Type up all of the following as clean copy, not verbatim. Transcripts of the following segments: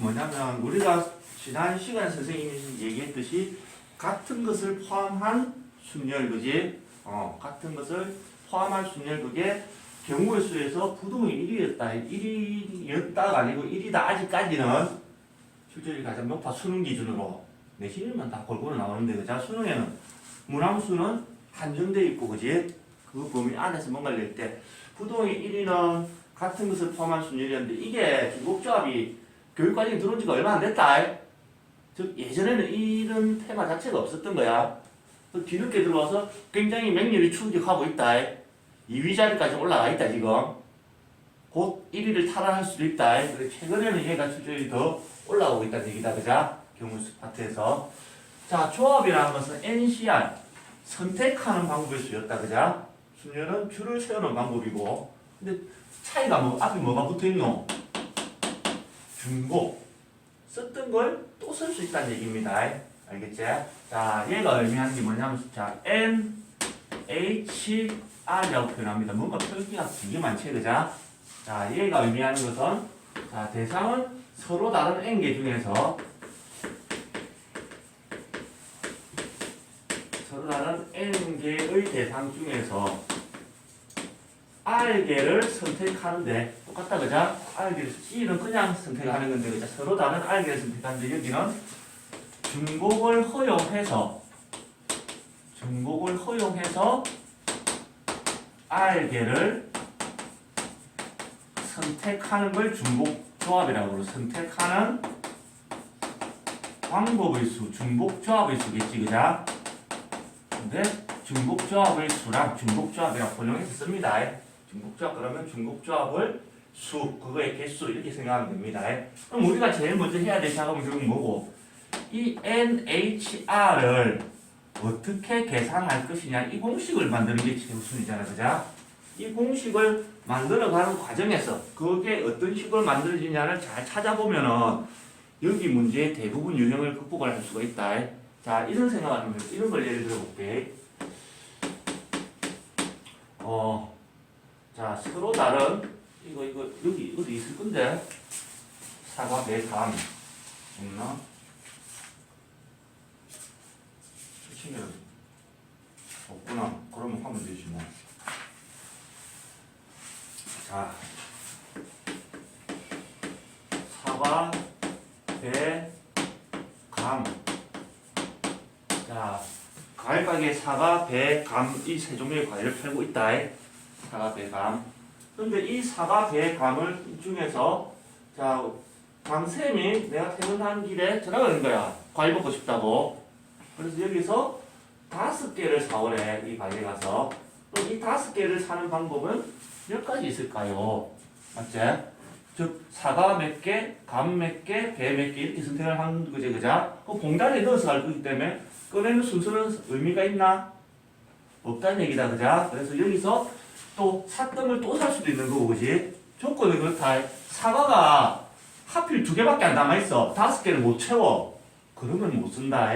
뭐냐면 우리가 지난 시간에 선생님이 얘기했듯이 같은 것을 포함한 순열, 그지? 같은 것을 포함한 순열, 그게 경우의 수에서 부동이 1이었다. 1이었다가 아니고 1이다. 아직까지는 실질이 가장 높아. 수능 기준으로. 내신이면 다 골고루 나오는데, 그자? 수능에는 무함수는 한정되어 있고, 그지? 그 범위 안에서 뭔가를 낼 때 부동이 1위는 같은 것을 포함한 순열이었는데 이게 중복조합이 교육과정에 들어온 지가 얼마 안 됐다. 즉 예전에는 이런 테마 자체가 없었던 거야. 뒤늦게 들어와서 굉장히 맹렬히 추격하고 있다. 2위 자리까지 올라가 있다 지금. 곧 1위를 탈환할 수도 있다. 최근에는 얘가 출전이 더 올라오고 있다는 얘기다. 그자? 경우수 파트에서. 자, 조합이라는 것은 NCR 선택하는 방법일 수였다. 그자? 순열은 줄을 세우는 방법이고. 근데 차이가 앞에 뭐가 붙어있노? 중복. 썼던 걸 또 쓸 수 있다는 얘기입니다. 알겠지? 자, 얘가 의미하는 게 뭐냐면, 자, N, H, R이라고 표현합니다. 뭔가 표기가 되게 많지, 그자? 자, 얘가 의미하는 것은, 자, 대상은 서로 다른 N개 중에서, 서로 다른 N개의 대상 중에서, R개를 선택하는데 똑같다 그자? R개를 C는 그냥 선택하는 건데 그자? 서로 다른 R개를 선택하는데 여기는 중복을 허용해서 R개를 선택하는 걸 중복조합이라고 그러고 선택하는 방법의 수, 중복조합의 수겠지 그자? 근데 중복조합의 수랑 중복조합이랑 혼용해서 씁니다. 중복조합 그러면 중복조합을 수, 그거의 개수 이렇게 생각하면 됩니다. 그럼 우리가 제일 먼저 해야 될 작업은 결국 뭐고? 이 NHR을 어떻게 계산할 것이냐 이 공식을 만드는 게 최우선이잖아. 그자? 이 공식을 만들어가는 과정에서 그게 어떤 식으로 만들어지냐를 잘 찾아보면은 여기 문제의 대부분 유형을 극복을 할 수가 있다. 자, 이런 생각을 하면 이런 걸 예를 들어 볼게. 자, 서로 다른, 이거, 여기, 어디 있을 건데? 사과, 배, 감. 없나? 치면 없구나. 그러면 하면 되지, 뭐. 자, 사과, 배, 감. 자, 과일 가게에 사과, 배, 감 이 세 종류의 과일을 팔고 있다. 사과, 배, 감. 그런데 이 사과, 배, 감을 중에서 자 강쌤이 내가 퇴근하는 길에 전화가 오는 거야. 과일 먹고 싶다고. 그래서 여기서 5개를 사오래. 이 가게에 가서. 그럼 이 5개를 사는 방법은 몇 가지 있을까요? 맞지? 즉 사과 몇 개, 감 몇 개, 배 몇 개 이렇게 선택을 하는 거지. 그자? 그 봉다리에 넣어서 갈 거기 때문에 꺼내는 순서는 의미가 있나? 없다는 얘기다. 그자? 그래서 여기서 또 샀던 걸 또 살 수도 있는 거고, 그지? 조건은 그렇다. 사과가 하필 2개밖에 안 남아있어. 5개를 못 채워. 그러면 못 쓴다.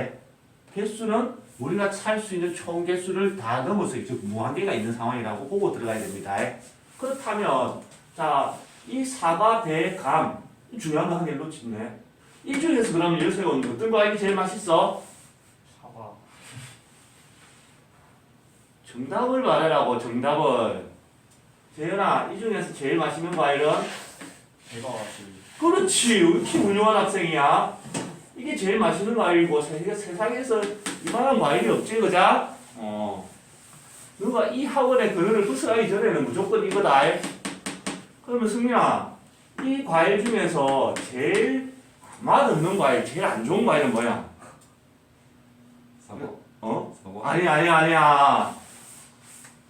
개수는 우리가 살 수 있는 총 개수를 다 넘어서 즉 무한계가 있는 상황이라고 보고 들어가야 됩니다. 그렇다면 자, 이 사과, 배, 감 중요한 거 한 개를 놓치네. 이 중에서 그러면 여기서 어떤 과일이 제일 맛있어? 사과. 정답을 말하라고. 정답을. 재현아, 이 중에서 제일 맛있는 과일은? 배가 왔지. 그렇지. 이렇게 훌륭한 학생이야. 이게 제일 맛있는 과일이고 세상에서 이만한 과일이 없지, 그자? 너가 이 학원의 그늘을 벗어나기 전에는 무조건 이거다. 그러면 승민아, 이 과일 중에서 제일 맛없는 과일, 제일 안 좋은 과일은 뭐야? 사과. 사과? 아니야.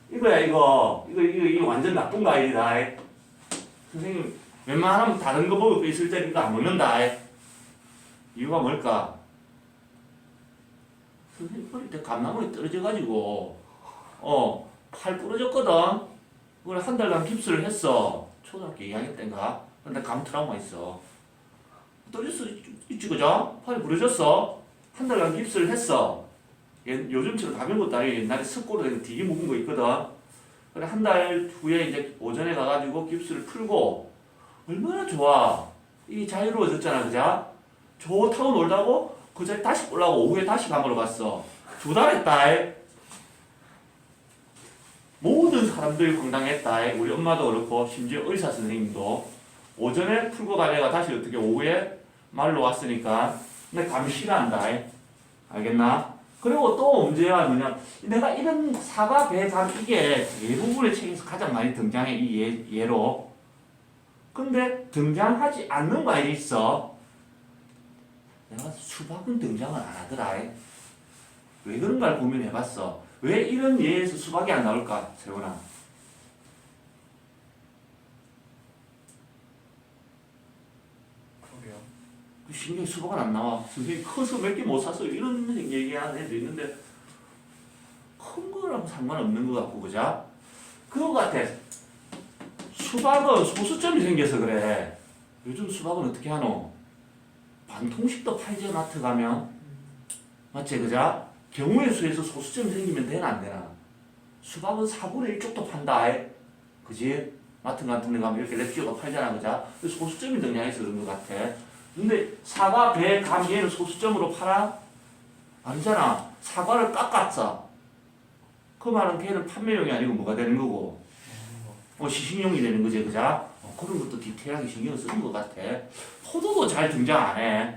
이거야, 이거 완전 나쁜 과일이다. 선생님, 웬만하면 다른 거 먹을 거 있을 때 이거 안 먹는다. 이유가 뭘까? 선생님 어릴 때 감나무에 떨어져가지고 팔 부러졌거든. 그걸 한 달간 깁스를 했어. 초등학교 2학년 때인가? 근데 감 트라우마 있어. 떨어질 수 있지, 그죠? 팔이 부러졌어. 한 달간 깁스를 했어. 요즘처럼 가벼운 것도 아니고 옛날에 석고로 되게 묵은 거 있거든. 그래 한 달 후에 이제 오전에 가가지고 깁스를 풀고 얼마나 좋아. 이 자유로워졌잖아, 그자? 좋다고 놀다고 그 자리 다시 올라오고 오후에 다시 감으러 갔어. 조달했다. 모든 사람들이 황당했다. 우리 엄마도 그렇고 심지어 의사 선생님도 오전에 풀고 가다가 다시 어떻게 오후에 말로 왔으니까 근데 감이 싫어한다. 알겠나? 그리고 또 문제가 뭐냐? 내가 이런 사과, 배, 감 이게 대부분의 책에서 가장 많이 등장해 이 예로. 근데 등장하지 않는 과일이 있어. 내가 수박은 등장을 안 하더라. 왜 그런가를 고민해봤어. 왜 이런 예에서 수박이 안 나올까, 세훈아? 그러게요. 신경이 수박은 안 나와. 선생님 커서 몇 개 못 샀어. 이런 얘기하는 애도 있는데 큰 거랑 상관없는 것 같고, 그자? 그거 같아. 수박은 소수점이 생겨서 그래. 요즘 수박은 어떻게 하노? 반통식도 팔지, 마트 가면. 맞지, 그자? 경우의 수에서 소수점이 생기면 되나 안 되나? 수박은 4분의 1쪽도 판다. 그지? 마트 같은 데 가면 이렇게 랩지오가 팔잖아, 그자? 소수점이 등장해서 그런 것 같아. 근데 사과, 배, 감 얘는 소수점으로 팔아? 아니잖아. 사과를 깎았어. 그 말은 걔는 판매용이 아니고 뭐가 되는 거고? 시식용이 되는 거지, 그자? 그런 것도 디테일하게 신경을 쓰는 것 같아. 포도도 잘 등장 안 해.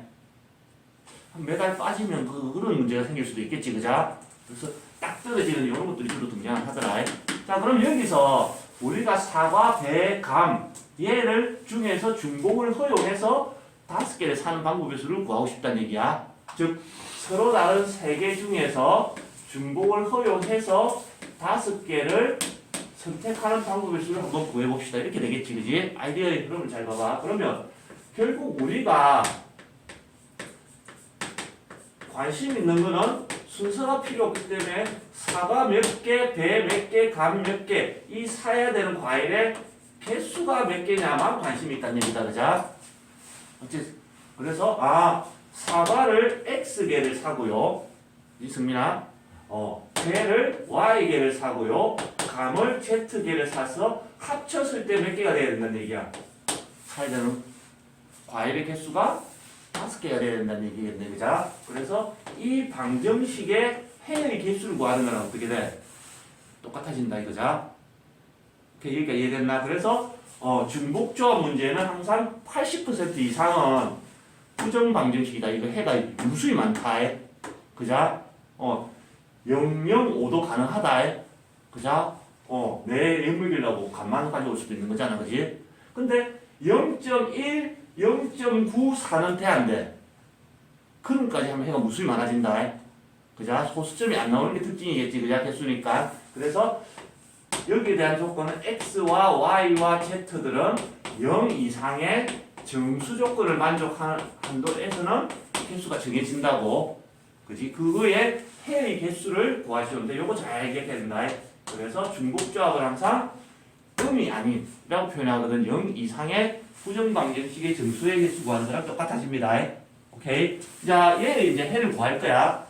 한 매달 빠지면 그런 문제가 생길 수도 있겠지, 그자? 그래서 딱 떨어지는 이런 것들이 주로 등장하더라. 자, 그럼 여기서 우리가 사과, 배, 감 얘를 중에서 중복을 허용해서 5개를 사는 방법의 수를 구하고 싶다는 얘기야. 즉 서로 다른 3개 중에서 중복을 허용해서 5개를 선택하는 방법의 수를 한번 구해봅시다. 이렇게 되겠지, 그지? 아이디어의 흐름을 잘 봐봐. 그러면 결국 우리가 관심 있는 거는 순서가 필요 없기 때문에 사과 몇 개, 배 몇 개, 감 몇 개, 이 사야 되는 과일의 개수가 몇 개냐만 관심이 있다는 얘기다, 그자? 그래서 사과를 X개를 사고요. 이승민아, 배를 Y개를 사고요. 감을 Z개를 사서 합쳤을 때 몇 개가 돼야 된다는 얘기야. 사야 되는 과일의 개수가 5개가 돼야 된다는 얘기겠네, 그자? 그래서 이 방정식의 해의 개수를 구하는 거랑 어떻게 돼? 똑같아진다, 이거자? 여기가 이해됐나? 그래서 중복조합 문제는 항상 80% 이상은 부정 방정식이다. 이거 해가 유수히 많다. 그자? 005도 가능하다. 그자? 내 영역이라고 감만 가져올 수도 있는 거잖아, 그지? 근데 0.1, 0.94는 돼, 안 돼? 그럼까지 하면 해가 무수히 많아진다. 그자? 소수점이 안 나오는 게 특징이겠지, 그자? 개수니까. 그래서 여기에 대한 조건은 X와 Y와 Z들은 0 이상의 정수 조건을 만족하는 한도에서는 개수가 정해진다고. 그지? 그거의 해의 개수를 구하시는데 요거 잘 기억해야 된다. 그래서 중복조합을 항상 음이 아닌이라고 표현하거든. 0 이상의 부정방정식의 정수의 개수 구하는 거랑 똑같아집니다. 오케이? 자, 얘를 이제 해를 구할 거야.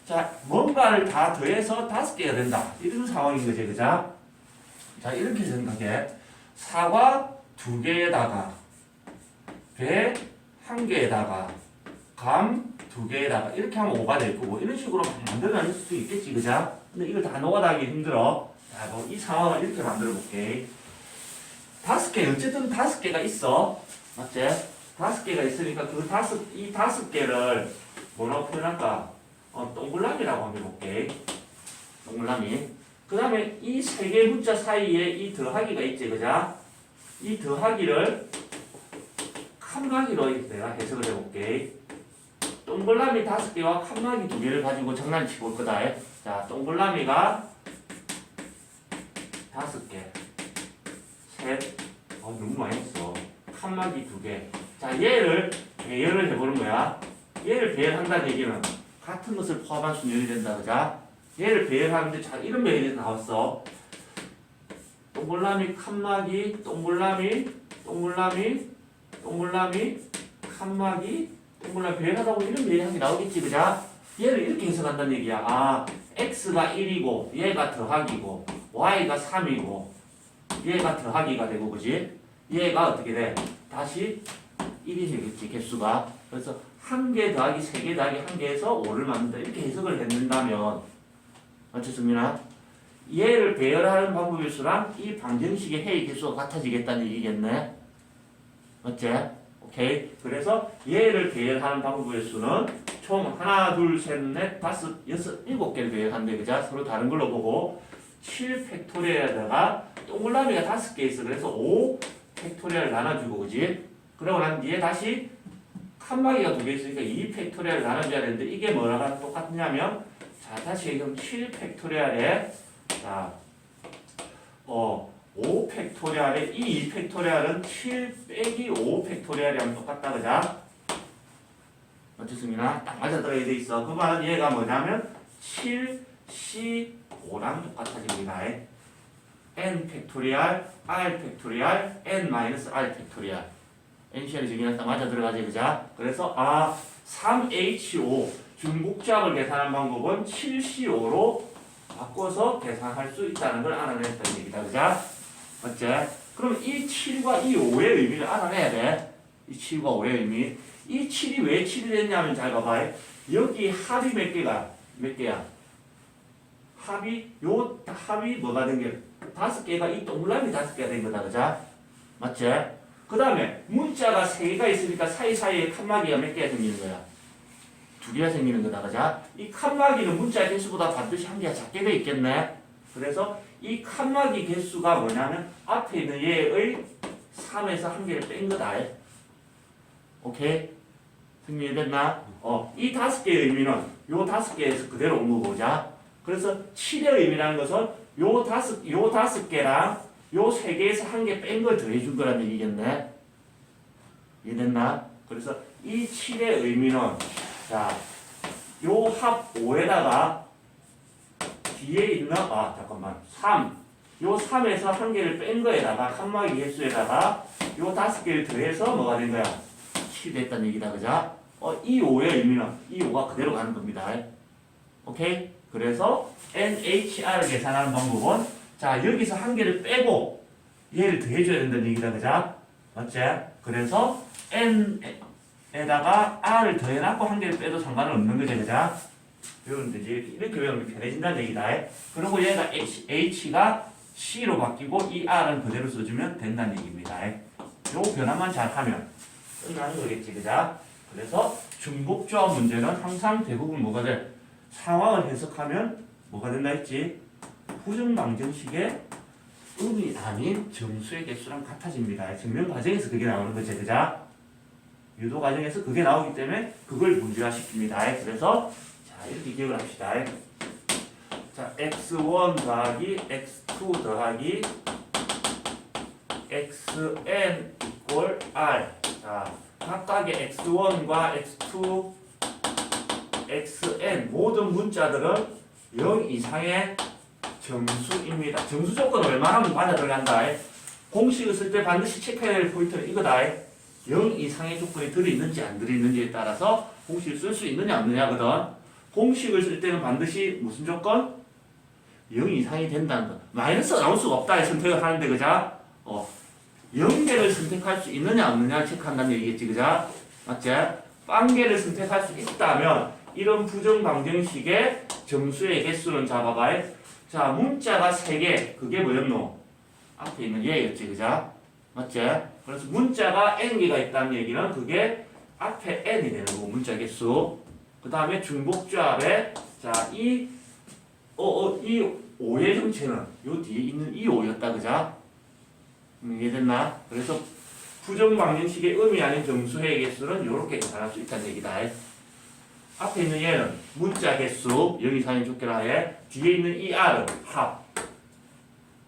자, 뭔가를 다 더해서 5개가 된다. 이런 상황인 거지, 그자? 자, 이렇게 생각해. 사과 2개에다가, 배 1개에다가, 감 2개에다가, 이렇게 하면 5가 될 거고, 이런 식으로 만들어낼 수도 있겠지, 그자? 근데 이걸 다 노가다하기 힘들어. 자, 뭐, 이 상황을 이렇게 만들어 볼게. 5개, 어쨌든 5개가 있어. 맞지? 5개가 있으니까 이 5개를 뭐라고 표현할까? 동그라미라고 한번 해볼게. 동그라미. 그 다음에 이 3개의 문자 사이에 이 더하기가 있지, 그자? 이 더하기를 칸막이로 내가 해석을 해볼게. 동그라미 5개와 칸막이 2개를 가지고 장난치고 올 거다. 자, 동그라미가 5개. 셋. 너무 많이 했어. 칸막이 2개. 자, 얘를 배열을 해보는 거야. 얘를 배열한다는 얘기는 같은 것을 포함한 순열이 된다, 그자? 얘를 배열하는데 자, 이런 배열이 나왔어. 동글라미, 칸막이, 동글라미, 동글라미, 동글라미, 칸막이, 동글라미 배열하다 보면 이런 배열이 나오겠지, 그자? 얘를 이렇게 해석한다는 얘기야. x가 1이고 얘가 더하기고 y가 3이고 얘가 더하기가 되고, 그지? 얘가 어떻게 돼? 다시 1이 되겠지, 개수가. 그래서 1개 더하기 3개 더하기 1개에서 5를 만든다. 이렇게 해석을 했는다면, 맞죠, 승민아? 얘를 배열하는 방법의 수랑 이 방정식의 해의 개수가 같아지겠다는 얘기겠네. 맞지? 오케이. 그래서 얘를 배열하는 방법의 수는 총 하나, 둘, 셋, 넷, 다섯, 여섯, 일곱 개를 배열한대. 그자? 서로 다른 걸로 보고 7 팩토리얼에다가 동그라미가 5개 있어. 그래서 5 팩토리얼 나눠주고, 그지? 그러고 난 뒤에 다시 칸막이가 2개 있으니까 2 팩토리얼 나눠줘야 되는데 이게 뭐랑 똑같냐면, 자, 다시 그럼 7 팩토리얼에 자, 5 팩토리얼에 이 2 팩토리얼은 7 빼기 5 팩토리얼이랑 똑같다, 그자? 맞췄습니다. 딱 맞아 들어야 돼 있어. 그 말은 얘가 뭐냐면 7C5랑 똑같아집니다. n 팩토리얼, r 팩토리얼, n 마이너스 r 팩토리얼. NCR이 저기랑 딱 맞아 들어가지, 그자? 그래서 3H5 중복잡을 계산하는 방법은 7C5로 바꿔서 계산할 수 있다는 걸 알아냈다는 얘기다, 그자? 맞지? 그럼 이 7과 이 5의 의미를 알아내야 돼. 이 7과 5의 의미. 이 7이 왜 7이 됐냐면 잘 봐봐. 여기 합이 몇 개야? 합이 뭐가 된 게? 5개가 이 동그라미 5개가 된 거다, 그자? 맞지? 그 다음에 문자가 3개가 있으니까 사이사이에 칸막이가 몇 개가 생기는 거야? 2개가 생기는 거다, 그자? 이 칸막이는 문자 개수보다 반드시 1개가 작게 돼 있겠네? 그래서 이 칸막이 개수가 뭐냐면 앞에 있는 얘의 3에서 1개를 뺀 거다. 오케이? 승리됐나? 이 5개의 의미는 요 5개에서 그대로 온 거고, 자? 그래서 7의 의미라는 것은 요 5개랑 요 3개에서 1개 뺀 걸 더해준 거라는 얘기겠네? 이해됐나? 그래서 이 7의 의미는 자, 요 합 5에다가 뒤에 있는 잠깐만 3, 요 3에서 1개를 뺀 거에다가 칸막이 개수에다가 요 5개를 더해서 뭐가 된 거야? 7이 됐다는 얘기다, 그자? 이 5의 의미는 이 5가 그대로 가는 겁니다. 오케이? 그래서 NHR을 계산하는 방법은 자, 여기서 1개를 빼고 얘를 더해줘야 된다는 얘기다, 그자? 맞지? 그래서 N에다가 R을 더해놨고 1개를 빼도 상관은 없는 거지, 그자? 배우면 되지. 이렇게 배우면 편해진다는 얘기다. 그리고 얘가 H가 C로 바뀌고 이 R은 그대로 써주면 된다는 얘기입니다. 요 변화만 잘 하면 끝나는 거겠지, 그자? 그래서 중복조합 문제는 항상 대부분 뭐가 돼? 상황을 해석하면 뭐가 된다 했지? 부정방정식의 음이 아닌 정수의 개수랑 같아집니다. 증명 과정에서 그게 나오는 거지, 그자? 유도 과정에서 그게 나오기 때문에 그걸 문제화시킵니다. 그래서 자, 이렇게 기억을 합시다. 자, x1 더하기 x2 더하기 xn 이꼴 r. 자, 각각의 x1과 x2, xn 모든 문자들은 0 이상의 정수입니다. 정수 조건을 웬만하면 맞아 들어간다. 공식을 쓸 때 반드시 체크해야 될 포인트는 이거다. 0 이상의 조건이 들어있는지 안 들어있는지에 따라서 공식을 쓸 수 있느냐 없느냐거든. 공식을 쓸 때는 반드시 무슨 조건? 0 이상이 된다는 것. 마이너스가 나올 수가 없다. 선택을 하는데, 그자? 0개를 선택할 수 있느냐 없느냐를 체크한다는 얘기겠지, 그자? 맞지? 빵개를 선택할 수 있다면 이런 부정방정식의 정수의 개수는 잡아봐. 자, 문자가 3개. 그게 뭐였노? 앞에 있는 얘였지, 그자? 맞지? 그래서 문자가 n개가 있다는 얘기는 그게 앞에 n이 되는 거고, 문자 개수. 그 다음에 중복조합에 자, 이 5의 정체는 요 뒤에 있는 이 5였다, 그자? 이해됐나? 그래서 부정방정식의 음이 아닌 정수의 개수는 이렇게 계산할 수 있다는 얘기다. 앞에 있는 얘는 문자 개수, 여기 사인 족계라 해. 뒤에 있는 이 r은 합.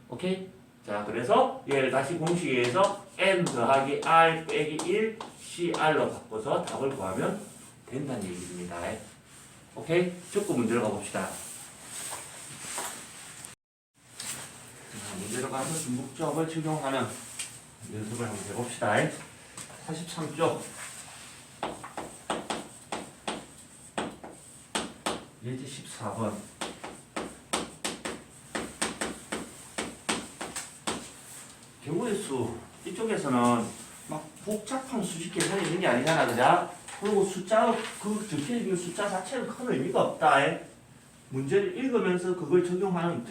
오케이? 자, 그래서 얘를 다시 공식에 의해서 n 더하기 r 빼기 1 cr로 바꿔서 답을 구하면 된다는 얘기입니다. 오케이? 적고 문제로 가봅시다. 문제로 가서 중복조합을 적용하는 연습을 한번 해봅시다. 43쪽. 예제 14번. 경우의 수. 이쪽에서는 막 복잡한 수식 계산이 있는 게 아니잖아, 그자? 그리고 숫자, 그 적혀있는 숫자 자체는 큰 의미가 없다. 문제를 읽으면서 그걸 적용하는,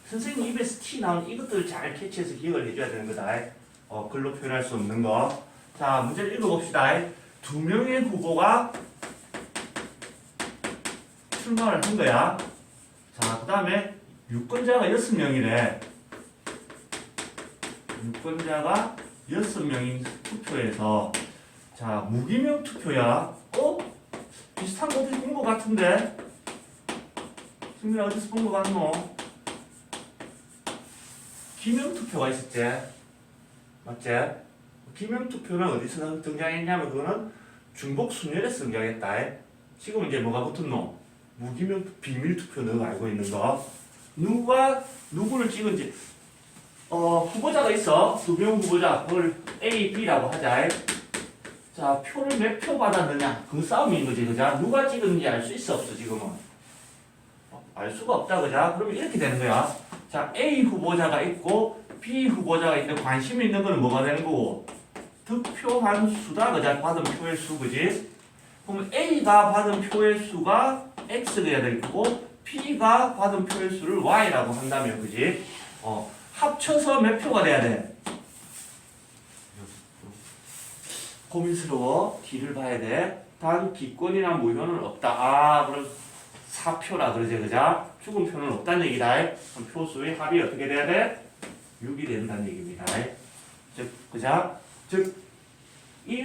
선생님 입에서 티 나온 이것들을 잘 캐치해서 기억을 해줘야 되는 거다. 글로 표현할 수 없는 거. 자, 문제를 읽어봅시다. 두 명의 후보가 출마를 한 거야. 자, 그 다음에 유권자가 6명이래. 유권자가 6명인 투표에서 자, 무기명 투표야. 비슷한 거 어디서 본 거 같은데? 승민아 어디서 본 거 같노? 기명 투표가 있었지? 맞지? 기명 투표는 어디서 등장했냐면 그거는 중복 순열에서 등장했다. 지금 이제 뭐가 붙었노? 무기명 비밀 투표 너가 알고 있는 거. 누가 누구를 찍은지 후보자가 있어. 두 명 후보자. 그걸 A, B라고 하자. 자, 표를 몇 표 받았느냐? 그 싸움인 거지, 그자? 누가 찍었는지 알 수 있어, 없어, 지금은? 알 수가 없다, 그자? 그러면 이렇게 되는 거야. 자, A 후보자가 있고, B 후보자가 있는데 관심 있는 거는 뭐가 되는 거고? 득표한 수다, 그자? 받은 표의 수, 그지? 그러면 A가 받은 표의 수가 X가 돼야 될 거고, B가 받은 표의 수를 Y라고 한다면, 그지? 합쳐서 몇 표가 돼야 돼? 고민스러워. D를 봐야 돼. 단 기권이나 무효는 없다. 그럼 4표라 그러지, 그자? 죽은 표는 없다는 얘기다. 그럼 표수의 합이 어떻게 돼야 돼? 6이 된다는 얘기입니다. 즉, 그자? 즉, 이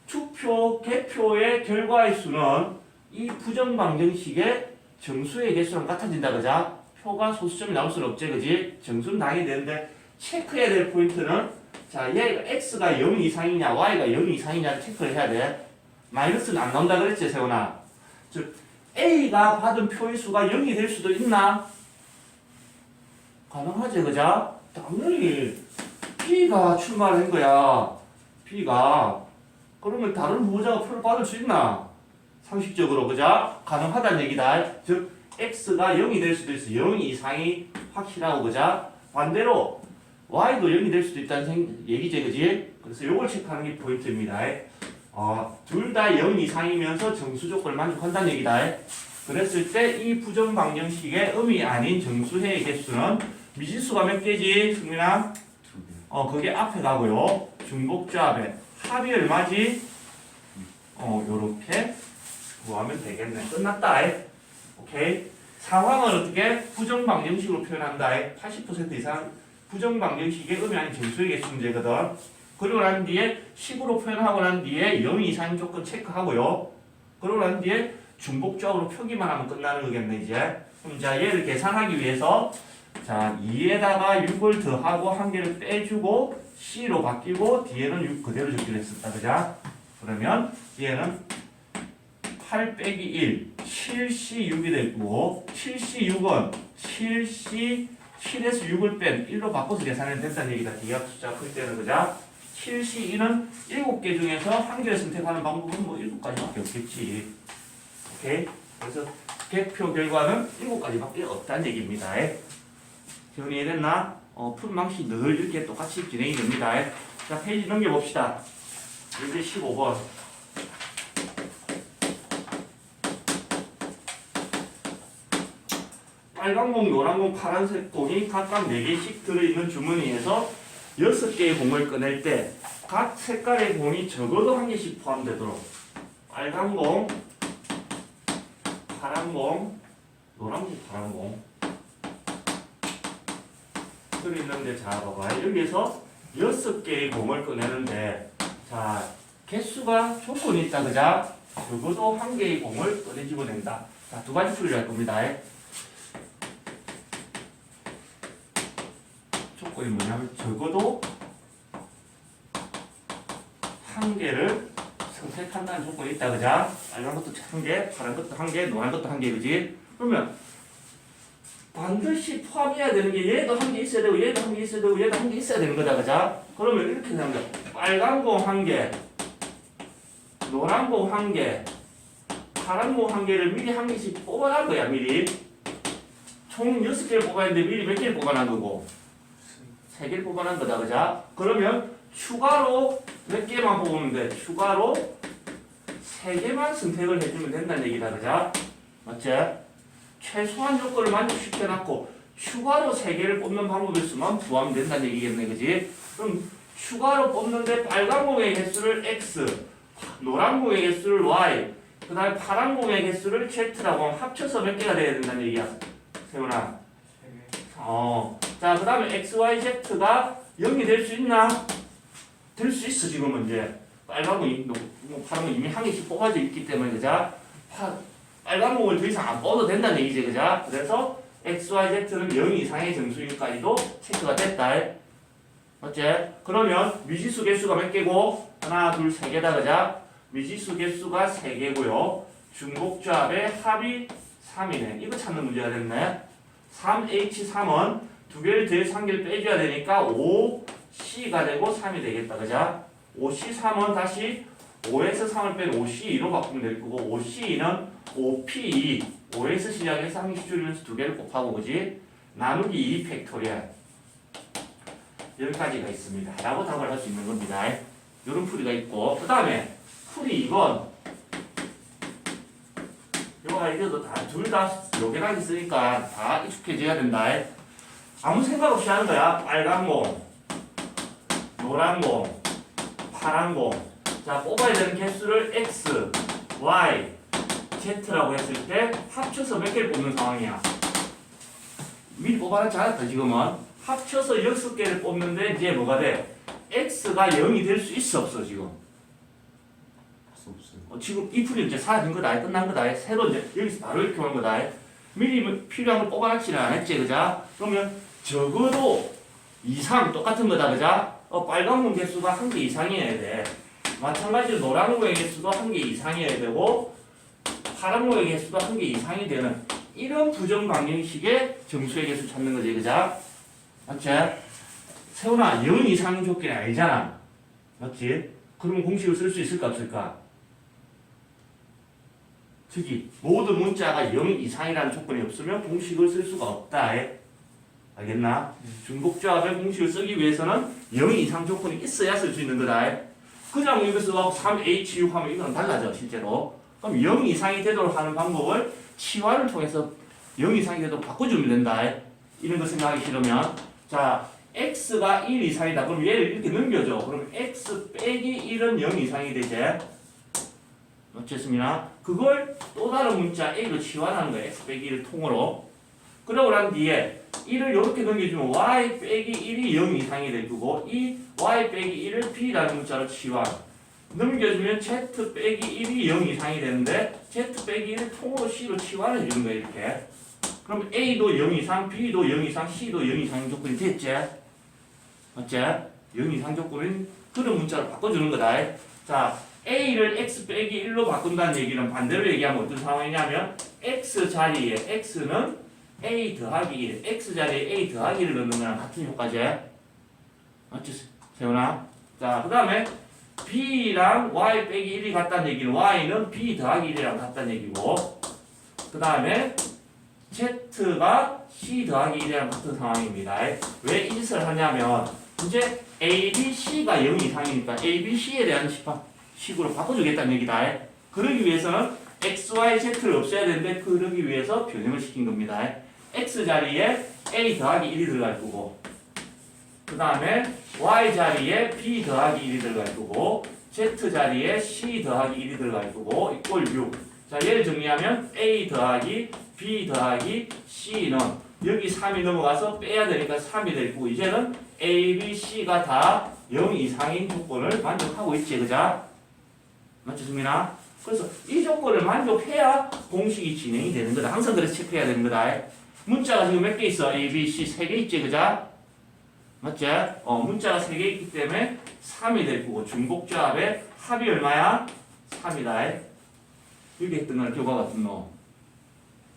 투표, 개표의 결과의 수는 이 부정방정식의 정수의 개수랑 같아진다, 그자? 표가 소수점이 나올 수는 없지, 그지? 정수는 당연히 되는데, 체크해야 될 포인트는 자, 얘가 x가 0 이상이냐, y가 0 이상이냐를 체크를 해야 돼. 마이너스는 안 나온다 그랬지, 세훈아? 즉, a가 받은 표의 수가 0이 될 수도 있나? 가능하지, 그자? 당연히 b가 출마를 한 거야. b가. 그러면 다른 후보자가 표를 받을 수 있나? 상식적으로, 그자? 가능하다는 얘기다. 즉, x가 0이 될 수도 있어. 0 이상이 확실하고, 그자? 반대로 y도 0이 될 수도 있다는 얘기지, 그지? 그래서 요걸 체크하는 게 포인트입니다. 둘 다 0 이상이면서 정수 조건을 만족한다는 얘기다. 그랬을 때 이 부정방정식의 음이 아닌 정수해의 개수는 미지수가 몇 개지, 승민아? 그게 앞에 가고요. 중복조합의 합이 얼마지? 요렇게 구하면 되겠네. 끝났다. 오케이? 상황을 어떻게? 부정방정식으로 표현한다. 80% 이상 부정방정식의 음이 아닌 정수의 개수 문제거든. 그리고 난 뒤에 식으로 표현하고 난 뒤에 0 이상 조건 체크하고요. 그리고 난 뒤에 중복조합으로 표기만 하면 끝나는 거겠네, 이제. 그럼 자, 얘를 계산하기 위해서 자, 2에다가 6을 더하고 한 개를 빼주고 C로 바뀌고 뒤에는 6 그대로 적기로 했었다, 그자? 그러면 얘는 8 빼기 1, 7C6이 되고 7C6은 7에서 6을 뺀 1로 바꿔서 계산해도 된다는 얘기다. 기하학 숫자 클 때는, 그자? 7C1은 7개 중에서 한 개를 선택하는 방법은 뭐 7가지밖에 없겠지. 오케이? 그래서 개표 결과는 7가지밖에 없다는 얘기입니다. 정리됐나? 푸른 방식 늘 이렇게 똑같이 진행이 됩니다. 자, 페이지 넘겨봅시다. 이제 15번. 빨간 공, 노란 공, 파란색 공이 각각 4개씩 들어있는 주머니에서 6개의 공을 꺼낼 때 각 색깔의 공이 적어도 1개씩 포함되도록 빨간 공, 파란 공, 노란 공, 파란 공 들어있는데, 자, 봐봐. 여기에서 6개의 공을 꺼내는데, 자, 개수가 조건이 있다, 그자? 적어도 1개의 공을 꺼내지고 된다. 자, 2가지 풀이를 할 겁니다. 조건이 뭐냐면 적어도 1개를 선택한다는 조건이 있다, 그자? 빨간 것도 1개, 파란 것도 1개, 노란 것도 1개, 그지? 그러면 반드시 포함해야 되는 게 얘도 1개 있어야 되고 얘도 1개 있어야 되고 얘도 1개 있어야 되는 거다, 그자? 그러면 이렇게 되는 거야. 빨간 공 1개, 노란 공 1개, 파란 공 1개를 미리 1개씩 뽑아놓은 거야, 미리. 총 6개를 뽑아야 되는데 미리 몇 개를 뽑아놓은 거고? 3개를 뽑아놓은 거다, 그자? 그러면 추가로 몇 개만 뽑으면 돼. 추가로 3개만 선택을 해주면 된다는 얘기다. 그죠? 맞지? 최소한 요건을 만족시켜놨고 추가로 3개를 뽑는 방법이 있으면 구하면 된다는 얘기겠네. 그지? 그럼 추가로 뽑는데 빨간 공의 개수를 x, 노란 공의 개수를 y, 그 다음에 파란 공의 개수를 z라고 하면 합쳐서 몇 개가 돼야 된다는 얘기야. 세훈아. 자, 그 다음에 x, y, z가 0이 될 수 있나? 될 수 있어. 지금은 이제 빨간 공, 파란 공 이미 한 개씩 뽑아져 있기 때문에 그죠? 빨간 공을 더 이상 안 뽑아도 된다는 얘기지. 그죠? 그래서 x, y, z는 0 이상의 정수일까지도 체크가 됐다. 맞지? 그러면 미지수 개수가 몇 개고? 하나, 둘, 세 개다. 그죠? 미지수 개수가 3개고요. 중복조합의 합이 3이네. 이거 찾는 문제가 됐네. 3H3은 2개를 더해서 1개를 빼줘야 되니까 5C가 되고 3이 되겠다. 그죠? 5C3은 다시 5에서 3을 빼는 5C2로 바꾸면 될 거고 5C2는 5P2 5에서 시작해서 한 개씩 줄이면서 2개를 곱하고 그지? 나누기 2 팩토리얼 여기까지가 있습니다. 라고 답을 할 수 있는 겁니다. 이런 풀이가 있고 그 다음에 풀이 2번 이거가 이제도 다 둘 다 요괴하게 쓰니까 다 익숙해져야 된다. 아무 생각 없이 하는 거야. 빨간 공, 노란 공, 파란 공. 자, 뽑아야 되는 개수를 x, y, z라고 했을 때 합쳐서 몇 개를 뽑는 상황이야. 미리 뽑아놨지 않았다. 지금은 합쳐서 6개를 뽑는데 이제 뭐가 돼? x가 0이 될 수 있어 없어 지금? 없어요. 지금 이 풀이 이제 사라진 거다. 끝난 거다. 새로 이제 여기서 바로 이렇게 오는 거다. 미리 필요한 걸 뽑아놨지는 않았지. 그자? 그러면 적어도 이상 똑같은 거다. 그자? 빨간 공 개수가 1개 이상이어야 돼. 마찬가지로 노란 공의 개수도 1개 이상이어야 되고 파란 공의 개수도 1개 이상이 되는 이런 부정 방정식의 정수의 개수 찾는 거지. 그자? 맞지? 세훈아 0 이상 조건이 아니잖아. 맞지? 그러면 공식을 쓸 수 있을까 없을까? 특히 모든 문자가 0 이상이라는 조건이 없으면 공식을 쓸 수가 없다. 알겠나? 중복조합의 공식을 쓰기 위해서는 0 이상 조건이 있어야 쓸 수 있는 거다. 그냥 이것을 3H6 하면 이거는 달라져 실제로. 그럼 0 이상이 되도록 하는 방법을 치환을 통해서 0 이상이 되도록 바꿔주면 된다. 이런 거 생각하기 싫으면 자 x가 1 이상이다. 그럼 얘를 이렇게 넘겨줘. 그럼 x 빼기 1은 0 이상이 되지. 어쨌습니다. 그걸 또 다른 문자 a로 치환하는 거야. x 빼기 1을 통으로. 그러고 난 뒤에 1을 이렇게 넘겨주면 y 빼기 1이 0 이상이 될 거고 이 y 빼기 1을 b라는 문자로 치환. 넘겨주면 z 빼기 1이 0 이상이 되는데 z 빼기 1을 통으로 c로 치환해 주는 거야. 이렇게. 그럼 a도 0 이상, b도 0 이상, c도 0 이상 조건이 됐지? 맞지? 0 이상 조건은 그런 문자로 바꿔주는 거다. 자, a를 x 빼기 1로 바꾼다는 얘기는 반대로 얘기하면 어떤 상황이냐면 x 자리에 x는 a 더하기 1, x 자리에 a 더하기 1을 넣는 거랑 같은 효과지? 맞지? 세훈아? 자, 그 다음에 b랑 y 빼기 1이 같다는 얘기는 y는 b 더하기 1이랑 같다는 얘기고 그 다음에 z가 c 더하기 1이랑 같은 상황입니다. 왜 이 짓을 하냐면 이제 a, b, c가 0 이상이니까 a, b, c에 대한 식으로 바꿔주겠다는 얘기다. 그러기 위해서는 x, y, z를 없애야 되는데 그러기 위해서 변형을 시킨 겁니다. x 자리에 a 더하기 1이 들어갈 거고 그 다음에 y 자리에 b 더하기 1이 들어갈 거고 z 자리에 c 더하기 1이 들어갈 거고 이꼴 6. 자 얘를 정리하면 a 더하기 b 더하기 c는 여기 3이 넘어가서 빼야 되니까 3이 될 거고 이제는 a, b, c가 다 0 이상인 조건을 만족하고 있지. 그자? 맞죠, 승민아? 그래서 이 조건을 만족해야 공식이 진행이 되는 거다. 항상 그래서 체크해야 되는 거다. 문자가 지금 몇 개 있어? A, B, C 3개 있지, 그자? 맞지? 문자가 3개 있기 때문에 3이 될 거고 중복조합의 합이 얼마야? 3이다. 여기 했던 거랑 교과 같은 거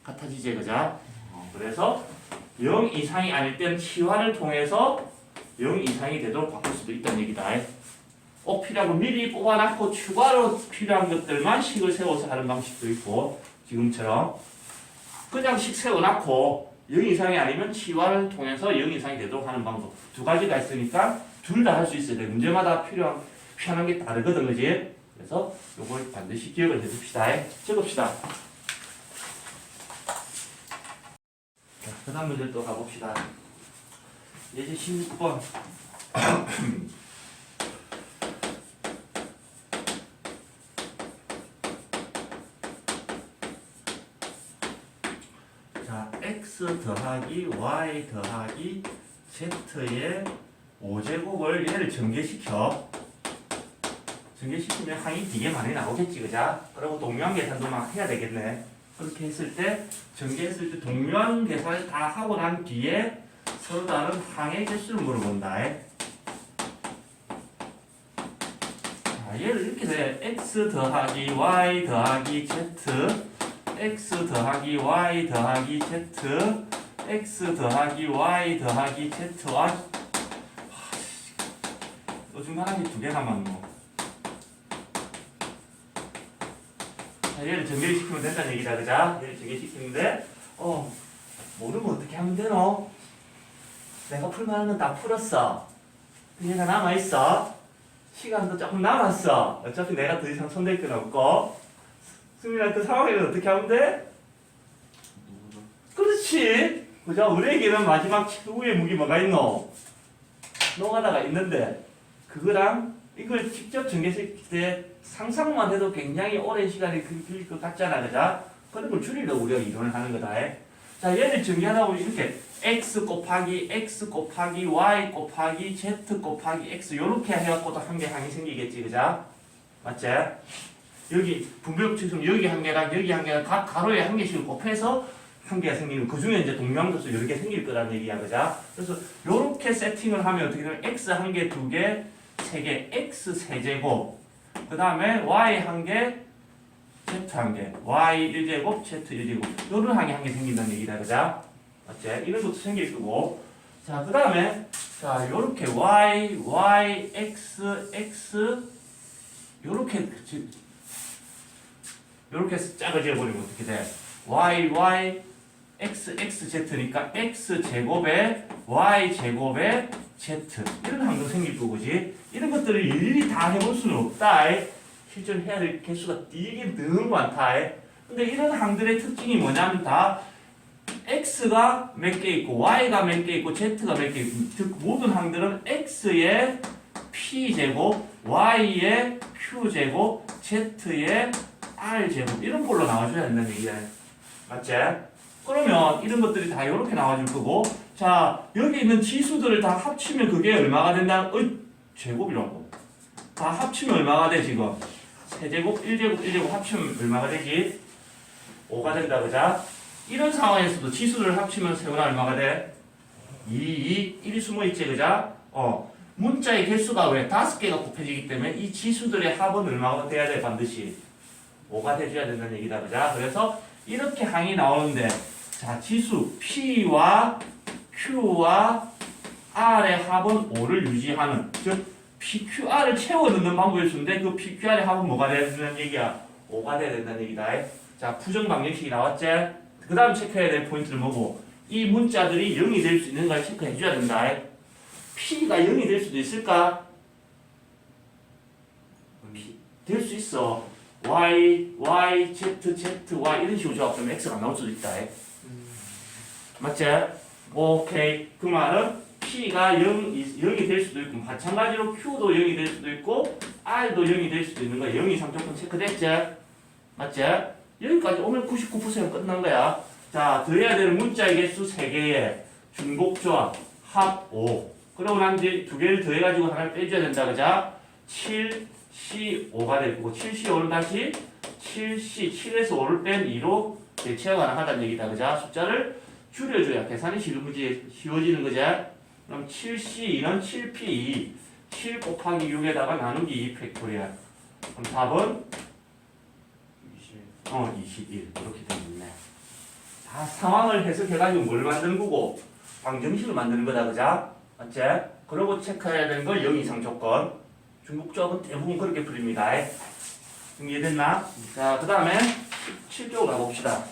같아지지, 그자? 그래서 0 이상이 아닐 때는 치환을 통해서 0 이상이 되도록 바꿀 수도 있다는 얘기다. 필요한 거 미리 뽑아놨고 추가로 필요한 것들만 식을 세워서 하는 방식도 있고 지금처럼 그냥 식 세워놨고 0 이상이 아니면 치환을 통해서 0 이상이 되도록 하는 방법 두 가지가 있으니까 둘 다 할 수 있어야 돼. 문제마다 표현한 게 다르거든, 그지? 그래서 요걸 반드시 기억을 해줍시다. 적읍시다. 자, 그 다음 문제 또 가봅시다. 예제 16번. 자, x 더하기 y 더하기 z의 5제곱을 얘를 전개시키면 항이 되게 많이 나오겠지, 그자? 그리고 동묘한 계산도 막 해야 되겠네. 그렇게 했을 때, 전개했을 때 동묘한 계산을 다 하고 난 뒤에 서로 다른 항의 개수를 물어본다. 자, 얘를 이렇게 돼. x 더하기 y 더하기 z, x 더하기 y 더하기 z, x 더하기 y 더하기 z와 또 중간에 두 개 남았노. 자, 얘를 전개시키면 된다는 얘기다, 그자? 얘를 전개시키는데, 모르면 어떻게 하면 되노? 내가 풀만한 건 다 풀었어. 얘가 남아있어. 시간도 조금 남았어. 어차피 내가 더 이상 손댈 건 없고. 승민아, 그 상황에는 어떻게 하면 돼? 그렇지. 그죠? 우리에게는 마지막 최후의 무기 뭐가 있노? 노가다가 있는데, 그거랑 이걸 직접 전개시킬 때 상상만 해도 굉장히 오랜 시간이 걸릴 것 같잖아, 그죠? 그런 걸 줄이려고 우리가 이론을 하는 거다. 자, 얘를 전개하다 보면 이렇게 x 곱하기 y 곱하기 z 곱하기 x 요렇게 해갖고 또 한 개 항이 생기겠지, 그죠? 맞지? 여기 분배법칙은 여기 한 개랑 여기 한 개랑 각 가로에 한 개씩 곱해서 한 개가 생기는, 그 중에 이제 동명도수 여러 개 생길 거라는 얘기야, 그죠? 그래서 요렇게 세팅을 하면 어떻게 되냐면 x 한 개, 두 개, 세 개, x 세제곱, 그 다음에 y 한 개, z 한 개, y 1제곱, z 1제곱 요런 항이 한 개 생긴다는 얘기다, 그죠? 맞지? 이런 것도 생길 거고. 자, 그 다음에 자, 요렇게 y, x 요렇게 짝을 지어버리면 어떻게 돼? y, x, z니까 x 제곱에 y 제곱에 z 이런 항도 생길 거고지. 이런 것들을 일일이 다 해볼 수는 없다. 실전 해야 될 개수가 되게 너무 많다. 근데 이런 항들의 특징이 뭐냐면 다 x가 몇 개 있고 y가 몇 개 있고 z가 몇 개 있고, 즉 모든 항들은 x의 p제곱, y의 q제곱, z의 r제곱 이런 걸로 나와줘야 된다는 얘기야. 맞지? 그러면 이런 것들이 다 이렇게 나와줄 거고, 자, 여기 있는 지수들을 다 합치면 그게 얼마가 된다? 제곱이라고. 다 합치면 얼마가 돼, 지금? 세제곱, 1제곱 합치면 얼마가 되지? 5가 된다, 그자? 이런 상황에서도 지수를 합치면 세우나 얼마가 돼? 1이 숨어있지, 그자? 문자의 개수가 왜 5개가 곱해지기 때문에 이 지수들의 합은 얼마가 돼야 돼, 반드시? 5가 돼줘야 된다는 얘기다, 그자? 그래서 이렇게 항이 나오는데, 자, 지수 P와 Q와 R의 합은 5를 유지하는, 즉 PQR을 채워 넣는 방법일 수 있는데 그 PQR의 합은 뭐가 돼야 된다는 얘기야? 5가 돼야 된다는 얘기다. 자, 부정 방정식이 나왔지? 그 다음 체크해야 될 포인트는 뭐고? 이 문자들이 0이 될 수 있는가 체크해 줘야 된다. P가 0이 될 수도 있을까? 될 수 있어. Y, Z, Y 이런 식으로 조합하면 X가 나올 수도 있다. 맞지? 오케이. 그 말은 P가 0이 될 수도 있고, 마찬가지로 Q도 0이 될 수도 있고, R도 0이 될 수도 있는 거야. 0이 상조건 체크됐지? 맞지? 여기까지 오면 99% 끝난 거야. 자, 더해야 되는 문자의 개수 3개에 중복조합, 합 5. 그러고 난 뒤에 두 개를 더해가지고 하나를 빼줘야 된다. 그자? 7C5가 될 거고, 7C5는 다시 7C, 7에서 5를 뺀 2로 대체가 가능하다는 얘기다. 그자? 숫자를 줄여줘야 계산이 쉬워지는 거죠. 그럼 7C2는 7P2, 7 곱하기 6에다가 나누기 2 팩토리얼. 그럼 답은 21 이렇게 되겠네. 자, 상황을 해석해가지고 뭘 만드는 거고? 방정식을 만드는 거다, 그자? 맞지? 그리고 체크해야 되는 건 0 이상 조건. 중복조합은 대부분 그렇게 풀립니다. 이해됐나? 자, 그 다음에 7조 가봅시다.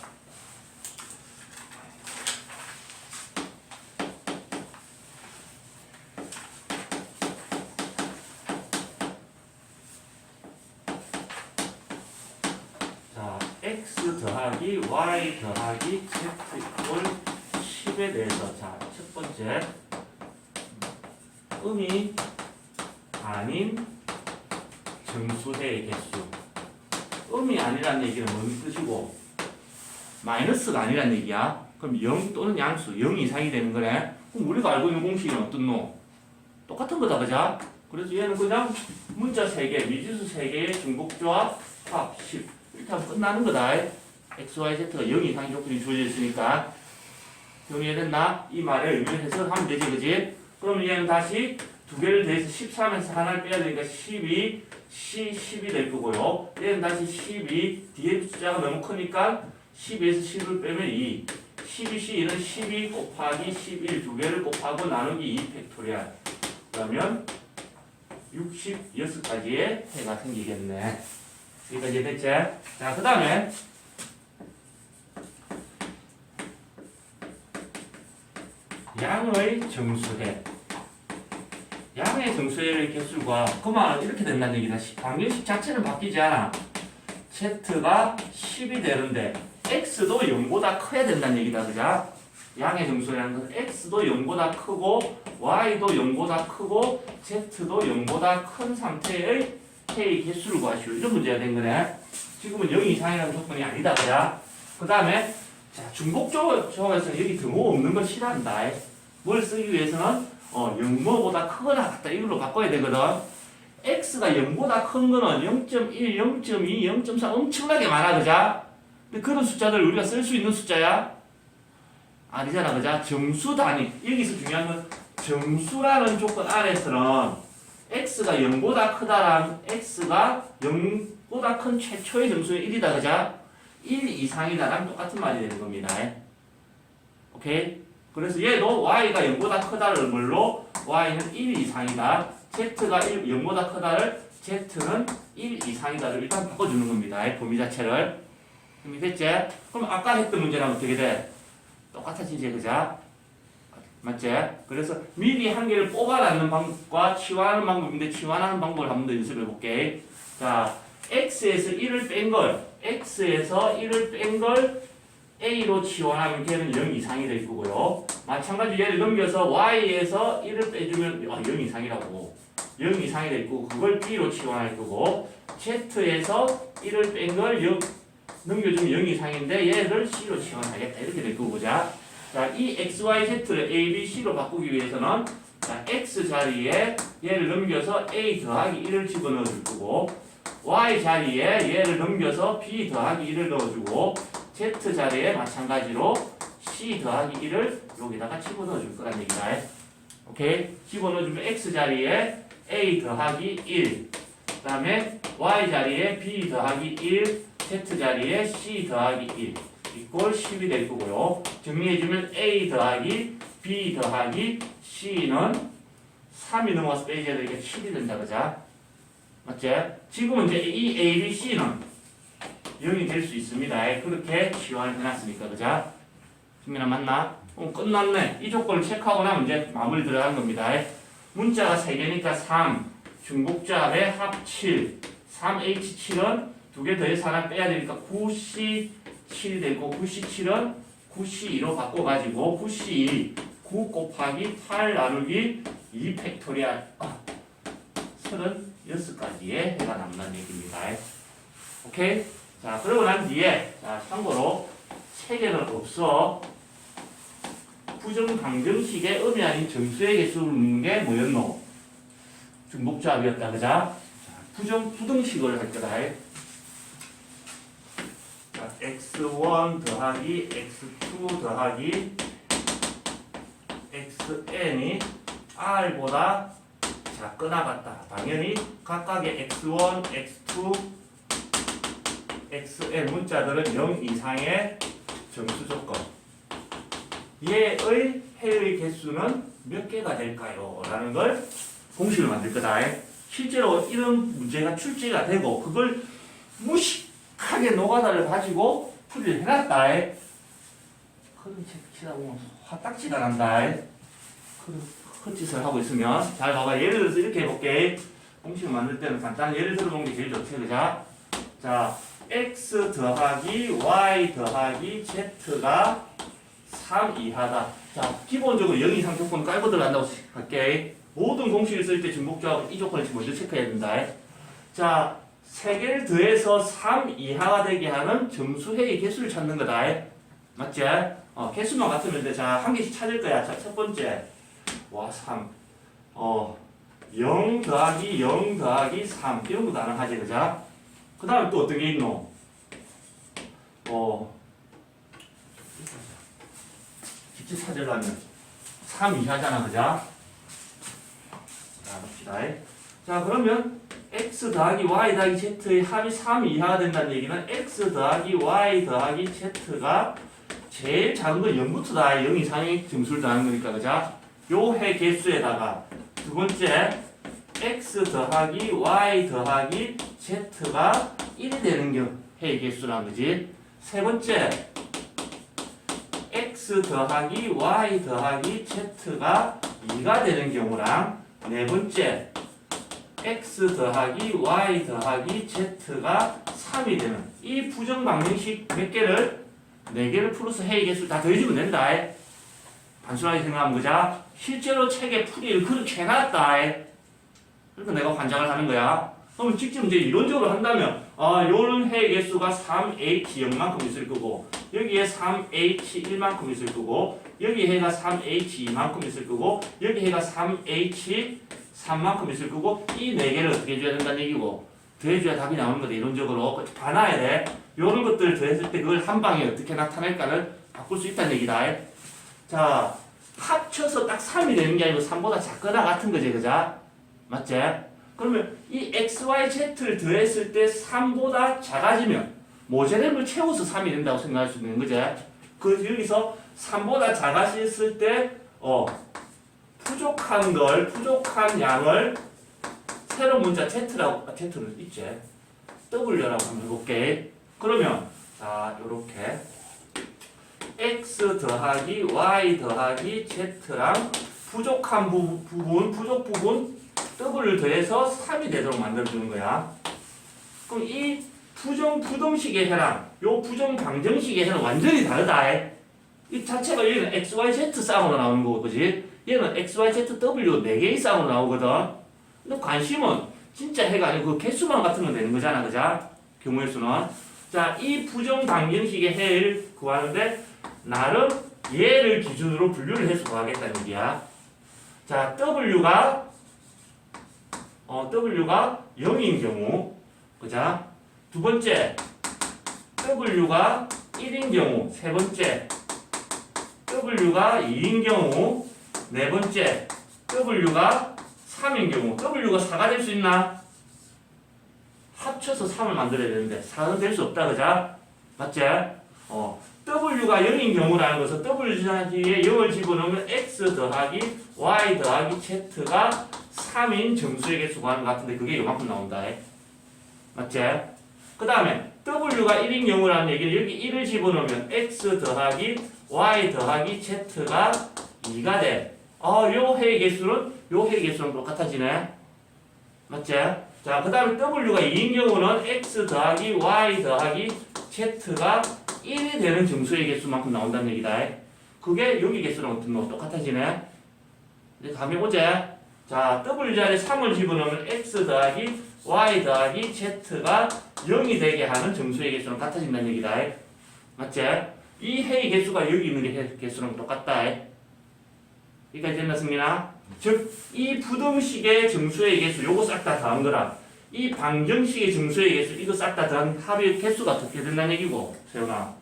x 더하기 y 더하기 z 이꼴 10에 대해서 자, 첫 번째 음이 아닌 정수의 개수. 음이 아니라는 얘기는 뭔 뜻이고 마이너스가 아니라는 얘기야. 그럼 0 또는 양수 0 이상이 되는 거네. 그럼 우리가 알고 있는 공식은 어떤 놈? 똑같은 거다, 그자? 그래서 얘는 그냥 문자 3개, 미지수 3개의 중복조합 합 10 이렇게 하면 끝나는 거다. x, y, z가 0 이상의 조건이 주어져 있으니까 정리됐나? 이 말의 의미를 해석하면 되지, 그지? 그럼 얘는 다시 두 개를 더해서 13에서 하나를 빼야 되니까 12, C, 10이 될 거고요. 얘는 다시 12, 뒤에 숫자가 너무 크니까 12에서 10을 빼면 2. 12C는 12 곱하기 11 두 개를 곱하고 나누기 2 팩토리얼. 그러면 66가지의 해가 생기겠네. 여기까지 됐지? 자, 그 다음에 양의 정수해. 양의 정수해의 개수가 그만 이렇게 된다는 얘기다. 방정식 자체는 바뀌지 않아. Z가 10이 되는데 X도 0보다 커야 된다는 얘기다. 그자? 양의 정수라는 것은 X도 0보다 크고 Y도 0보다 크고 Z도 0보다 큰 상태의 해의 개수를 구하시오. 이런 문제가 된 거네. 지금은 0 이상이라는 조건이 아니다. 그자? 그 다음에 자, 중복조합에서는 여기 등호 없는 걸 싫어한다. 뭘 쓰기 위해서는 0보다 크거나 같다 이걸로 바꿔야 되거든. x가 0보다 큰 거는 0.1, 0.2, 0.4 엄청나게 많아, 그자? 근데 그런 숫자들 우리가 쓸 수 있는 숫자야? 아니잖아, 그자? 정수 단위. 여기서 중요한 건 정수라는 조건 아래서는 x가 0보다 크다란 x가 0보다 큰 최초의 정수는 1이다, 그자? 1 이상이다랑 똑같은 말이 되는 겁니다. 오케이? 그래서 얘도 y가 0보다 크다를 뭘로? y는 1 이상이다. z가 0보다 크다를 z는 1 이상이다를 일단 바꿔주는 겁니다. 범위 자체를. 됐지? 그럼 아까 했던 문제랑 어떻게 돼? 똑같아지지, 그자? 맞지? 그래서 미리 한 개를 뽑아놨는 방법과 치환하는 방법인데 치환하는 방법을 한번 더 연습해 볼게. 자, x에서 1을 뺀 걸 a로 치환하면 걔는 0 이상이 될 거고요. 마찬가지로 얘를 넘겨서 y에서 1을 빼주면 0 이상이라고. 0 이상이 될 거고 그걸 b로 치환할 거고 z에서 1을 뺀 걸 넘겨주면 0 이상인데 얘를 c로 치환하겠다. 이렇게 될 거고 보자. 자, 이 x, y, z를 a, b, c로 바꾸기 위해서는 자, x 자리에 얘를 넘겨서 a 더하기 1을 집어넣어 줄 거고 y 자리에 얘를 넘겨서 b 더하기 1을 넣어주고 z 자리에 마찬가지로 c 더하기 1을 여기다가 집어넣어 줄 거란 얘기다. 오케이? 집어넣어 주면 x 자리에 a 더하기 1, 그 다음에 y 자리에 b 더하기 1, z 자리에 c 더하기 1 이꼴 10이 될 거고요. 정리해주면 a 더하기 b 더하기 c는 3이 넘어가서 빼줘야 되니까 7이 된다, 그자? 맞지? 지금은 이제 이 a, b, c는 0이 될 수 있습니다. 그렇게 치환을 해놨으니까, 그자? 승민아 맞나? 끝났네. 이 조건을 체크하고 나면 이제 마무리 들어간 겁니다. 문자가 3개니까 3, 중복조합의 합 7, 3H7은 두 개 더해서 하나 빼야 되니까 9C7이 되고 9C7은 9C2로 바꿔가지고 9C2, 9 곱하기 8 나누기 2 팩토리얼 36가지의 해가 남는 얘기입니다. 오케이? 자, 그러고 난 뒤에 자, 참고로 책에는 없어. 부정방정식의 음이 아닌 정수의 개수를 묻는 게 뭐였노? 중복조합이었다, 그자? 부등식을 할 거다. 자, x1 더하기 x2 더하기 xn이 r보다 작거나 같다. 당연히 각각의 x1, x2, xn 문자들은 0 이상의 정수 조건. 얘의 해의 개수는 몇 개가 될까요? 라는 걸 공식을 만들 거다. 실제로 이런 문제가 출제가 되고 그걸 무식하게 노가다를 가지고 풀이를 해놨다. 그런 책 치다 보면 화딱지가 난다. 그런 헛짓을 하고 있으면 잘 봐봐. 예를 들어서 이렇게 해볼게. 공식을 만들 때는 간단한 예를 들어보는 게 제일 좋지, 그자? 자, x 더하기 y 더하기 z가 3 이하다. 자, 기본적으로 0 이상 조건 깔고 들어간다고 할게. 모든 공식을 쓸 때 중복조합은 이 조건을 먼저 체크해야 된다. 자, 3개를 더해서 3 이하가 되게 하는 정수회의 개수를 찾는 거다. 맞지? 개수만 같으면 돼. 자, 한 개씩 찾을 거야. 자, 첫 번째. 와, 3. 0 더하기 0 더하기 3. 이런 거 가능하지, 그자? 그 다음에 또 어떤 게 있노? 직접 찾으려면 3 이하잖아, 그자? 자, 봅시다. 자, 그러면 x 더하기 y 더하기 z의 합이 3 이하가 된다는 얘기는 x 더하기 y 더하기 z가 제일 작은 건 0부터다. 0 이상의 점수를 더하는 거니까, 그자? 요 해 개수에다가 두 번째 x 더하기 y 더하기 z가 1이 되는 해 개수라는 거지. 세 번째 x 더하기 y 더하기 z가 2가 되는 경우랑 네 번째 x 더하기 y 더하기 z가 3이 되는 이 부정 방정식 몇 개를 4개를 플러스 해의 개수를 다 더해주면 된다. 단순하게 생각하면 그자? 실제로 책에 풀이를 그렇게 해놨다. 그러니까 내가 환장을 하는 거야. 그럼 직접 이제 이론적으로 한다면 요런 해의 개수가 3h0만큼 있을 거고 여기에 3h1만큼 있을 거고 여기 해가 3h2만큼 있을 거고 여기 해가 3h3만큼 있을 거고 이 4개를 어떻게 해줘야 된다는 얘기고 더해줘야 답이 나오는 거다. 이론적으로 봐놔야 돼. 요런 것들 더했을 때 그걸 한 방에 어떻게 나타낼까를 바꿀 수 있다는 얘기다. 자, 합쳐서 딱 3이 되는 게 아니고 3보다 작거나 같은 거지, 그자? 맞지? 그러면 이 x, y, z를 더했을 때 3보다 작아지면 모자람을 채워서 3이 된다고 생각할 수 있는 거지. 그 여기서 3보다 작아졌을 때 부족한 양을 새로운 문자 z는 있지. w라고 한번 해볼게. 그러면 자, 요렇게 x 더하기 y 더하기 z랑 부족한 부족 부분 w를 더해서 3이 되도록 만들어주는 거야. 그럼 이 부정식의 해랑 요 부정방정식의 해는 완전히 다르다. 이 자체가 여기는 x, y, z 쌍으로 나오는 거고, 그지? 얘는 x, y, z, w 4개의 쌍으로 나오거든. 근데 관심은 진짜 해가 아니고 그 개수만 같으면 되는 거잖아, 그자? 경우의 수는. 자, 이 부정방정식의 해를 구하는데 나름 얘를 기준으로 분류를 해서 구하겠다는 얘기야. 자, w가 0인 경우, 그자? 두 번째, w가 1인 경우, 세 번째, w가 2인 경우, 네 번째, w가 3인 경우. w가 4가 될 수 있나? 합쳐서 3을 만들어야 되는데 4는 될 수 없다, 그자? 맞지? w가 0인 경우라는 것은 w 자리에 0을 집어넣으면 x 더하기 y 더하기 z가 3인 정수의 개수 구하는 것 같은데 그게 요만큼 나온다. 맞지? 그 다음에 w가 1인 경우라는 얘기는 여기 1을 집어넣으면 x 더하기 y 더하기 z가 2가 돼. 요 해의 개수는 똑같아지네. 맞지? 자, 그 다음에 w가 2인 경우는 x 더하기 y 더하기 z가 1이 되는 정수의 개수만큼 나온다는 얘기다. 그게 여기 개수랑 똑같아지네. 이제 다음에 보자. 자, w 자리에 3을 집어넣으면 x 더하기 y 더하기 z가 0이 되게 하는 정수의 개수랑 같아진다는 얘기다. 맞지? 이 해의 개수가 여기 있는 개수랑 똑같다. 여기까지 됐나, 승민아? 즉, 이 부등식의 정수의 개수, 요거 싹 다 더한 거랑 이 방정식의 정수의 개수, 이거 싹 다 더한 합의 개수가 어떻게 된다는 얘기고, 세훈아.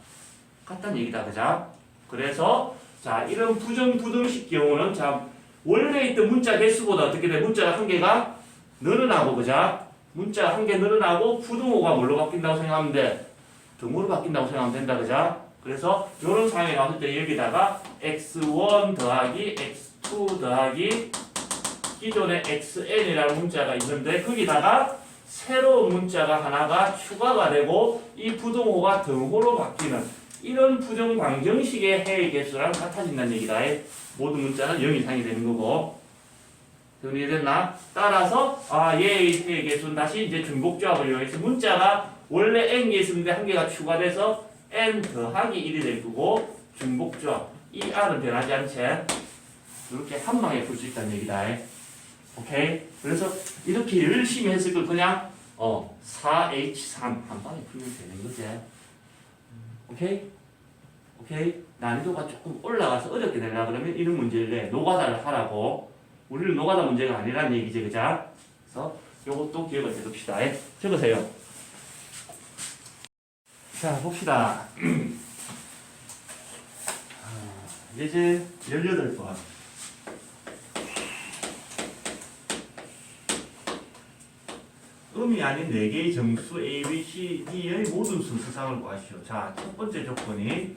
같다는 얘기다, 그자? 그래서, 자, 이런 부등식 경우는, 자, 원래 있던 문자 개수보다 어떻게 돼? 문자가 한 개가 늘어나고, 그자? 문자 한 개 늘어나고, 부등호가 뭘로 바뀐다고 생각하면 돼? 등호로 바뀐다고 생각하면 된다, 그자? 그래서, 요런 상황에 나왔을 때 여기다가 x1 더하기 x2 더하기 기존의 xn이라는 문자가 있는데 거기다가 새로운 문자가 하나가 추가가 되고 이 부등호가 등호로 바뀌는 이런 부정방정식의 해의 개수랑 같아진다는 얘기다. 모든 문자는 0 이상이 되는 거고. 정리됐나? 따라서 얘의 해의 개수는 다시 이제 중복조합을 이용해서 문자가 원래 n개 있었는데 한 개가 추가돼서 n 더하기 1이 될 거고 중복점 이 r은 변하지 않지? 이렇게 한 방에 풀 수 있다는 얘기다. 오케이? 그래서 이렇게 열심히 했을 걸 그냥 4H3 한 방에 풀면 되는 거지. 오케이? 오케이? 난이도가 조금 올라가서 어렵게 되려 그러면 이런 문제를 노가다를 하라고. 우리는 노가다 문제가 아니라는 얘기지, 그자? 그래서 요것도 기억을 해둡시다. 적으세요. 자, 봅시다. 예제 18번. 음이 아닌 4개의 정수 A, B, C, D의 모든 순서상을 구하시오. 자, 첫 번째 조건이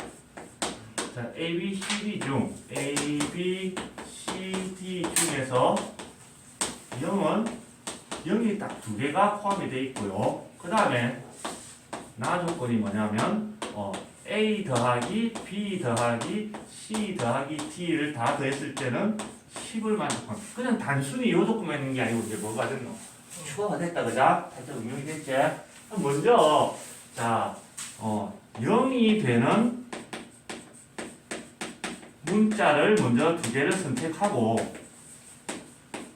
자, A, B, C, D 중 A, B, C, D 중에서 0이 딱 2개가 포함이 되어 있고요. 그 다음에 나 조건이 뭐냐면 A 더하기 B 더하기 C 더하기 D를 다 더했을 때는 10을 만족합니다. 그냥 단순히 이 조건만 있는 게 아니고 이제 뭐가 됐노? 추가가 됐다, 그자? 살짝 응용이 됐지? 먼저, 자, 0이 되는 문자를 먼저 2개를 선택하고,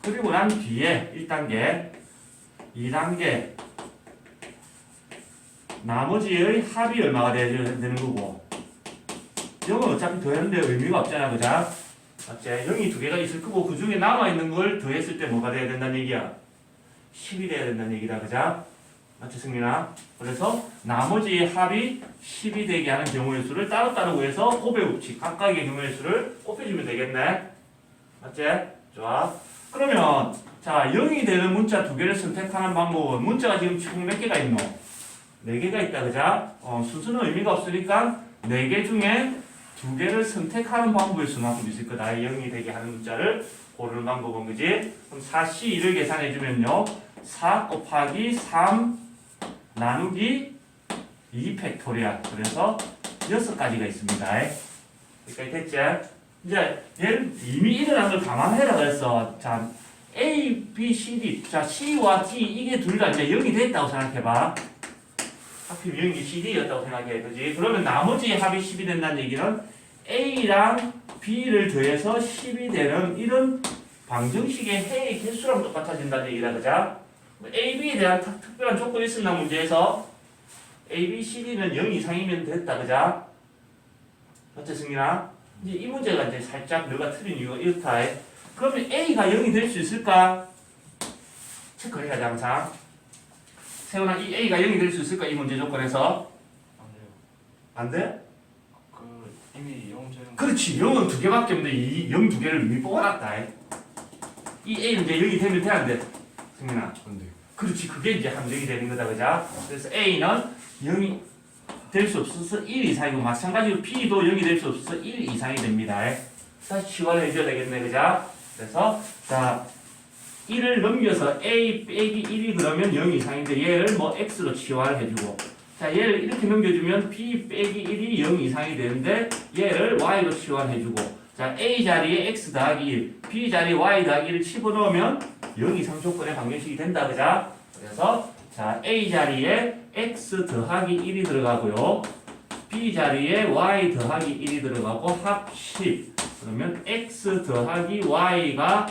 그리고 난 뒤에 1단계, 2단계, 나머지의 합이 얼마가 되는 거고, 0은 어차피 더했는데 의미가 없잖아, 그자? 맞지? 0이 2개가 있을 거고, 그 중에 남아있는 걸 더했을 때 뭐가 돼야 된다는 얘기야? 10이 돼야 된다는 얘기다, 그자? 맞지, 승민아? 그래서 나머지 합이 10이 되게 하는 경우의 수를 따로따로 구해서 곱의 법칙, 각각의 경우의 수를 곱해주면 되겠네? 맞지? 좋아. 그러면, 자, 0이 되는 문자 2개를 선택하는 방법은, 문자가 지금 총 몇 개가 있노? 4개가 있다, 그자? 순수는 의미가 없으니까 4개 중에 2개를 선택하는 방법일 수만큼 있을 거다. 0이 되게 하는 문자를 고르는 방법은, 그지? 그럼 4C1을 계산해주면요. 4 곱하기 3 나누기 2 팩토리얼. 그래서 6가지가 있습니다. 여기까지 됐지? 이제 얘는 이미 일어난 걸 감안해라 그랬어. 자, A, B, C, D. 자, C와 D 이게 둘 다 이제 0이 됐다고 생각해봐. 하필 0이 CD였다고 생각해. 그지? 그러면 나머지 합이 10이 된다는 얘기는 A랑 B를 더해서 10이 되는 이런 방정식의 해의 개수랑 똑같아진다는 얘기다, 그자? A, B에 대한 특별한 조건이 있었나 문제에서 A, B, C, D는 0 이상이면 됐다, 그자? 맞지, 승민아? 이제 이 문제가 이제 살짝 너가 틀린 이유가 이렇다. 그러면 A가 0이 될 수 있을까? 체크를 해야지, 항상. 세훈아, 이 A가 0이 될 수 있을까? 이 문제 조건에서? 안 돼요. 안 돼? 이미 0제는 그렇지. 0은 2개밖에 없는데 이 0 2개를 이미 뽑아놨다. 이 A는 이제 0이 되면 돼, 안 돼? 승민아. 안 돼요. 그렇지. 그게 이제 함정이 되는 거다, 그자? 그래서 A는 0이 될 수 없어서 1 이상이고, 마찬가지로 B도 0이 될 수 없어서 1 이상이 됩니다. 다시 치환을 해줘야 되겠네, 그자? 그래서, 자, 1을 넘겨서 A 빼기 1이 그러면 0 이상인데, 얘를 뭐 X로 치환을 해주고, 자, 얘를 이렇게 넘겨주면 B 빼기 1이 0 이상이 되는데, 얘를 Y로 치환해주고, 자, A 자리에 X 더하기 1, B 자리에 Y 더하기 1을 집어넣으면 0 이상 조건의 방정식이 된다, 그자? 그래서, 자, A 자리에 X 더하기 1이 들어가고요. B 자리에 Y 더하기 1이 들어가고, 합 10. 그러면 X 더하기 Y가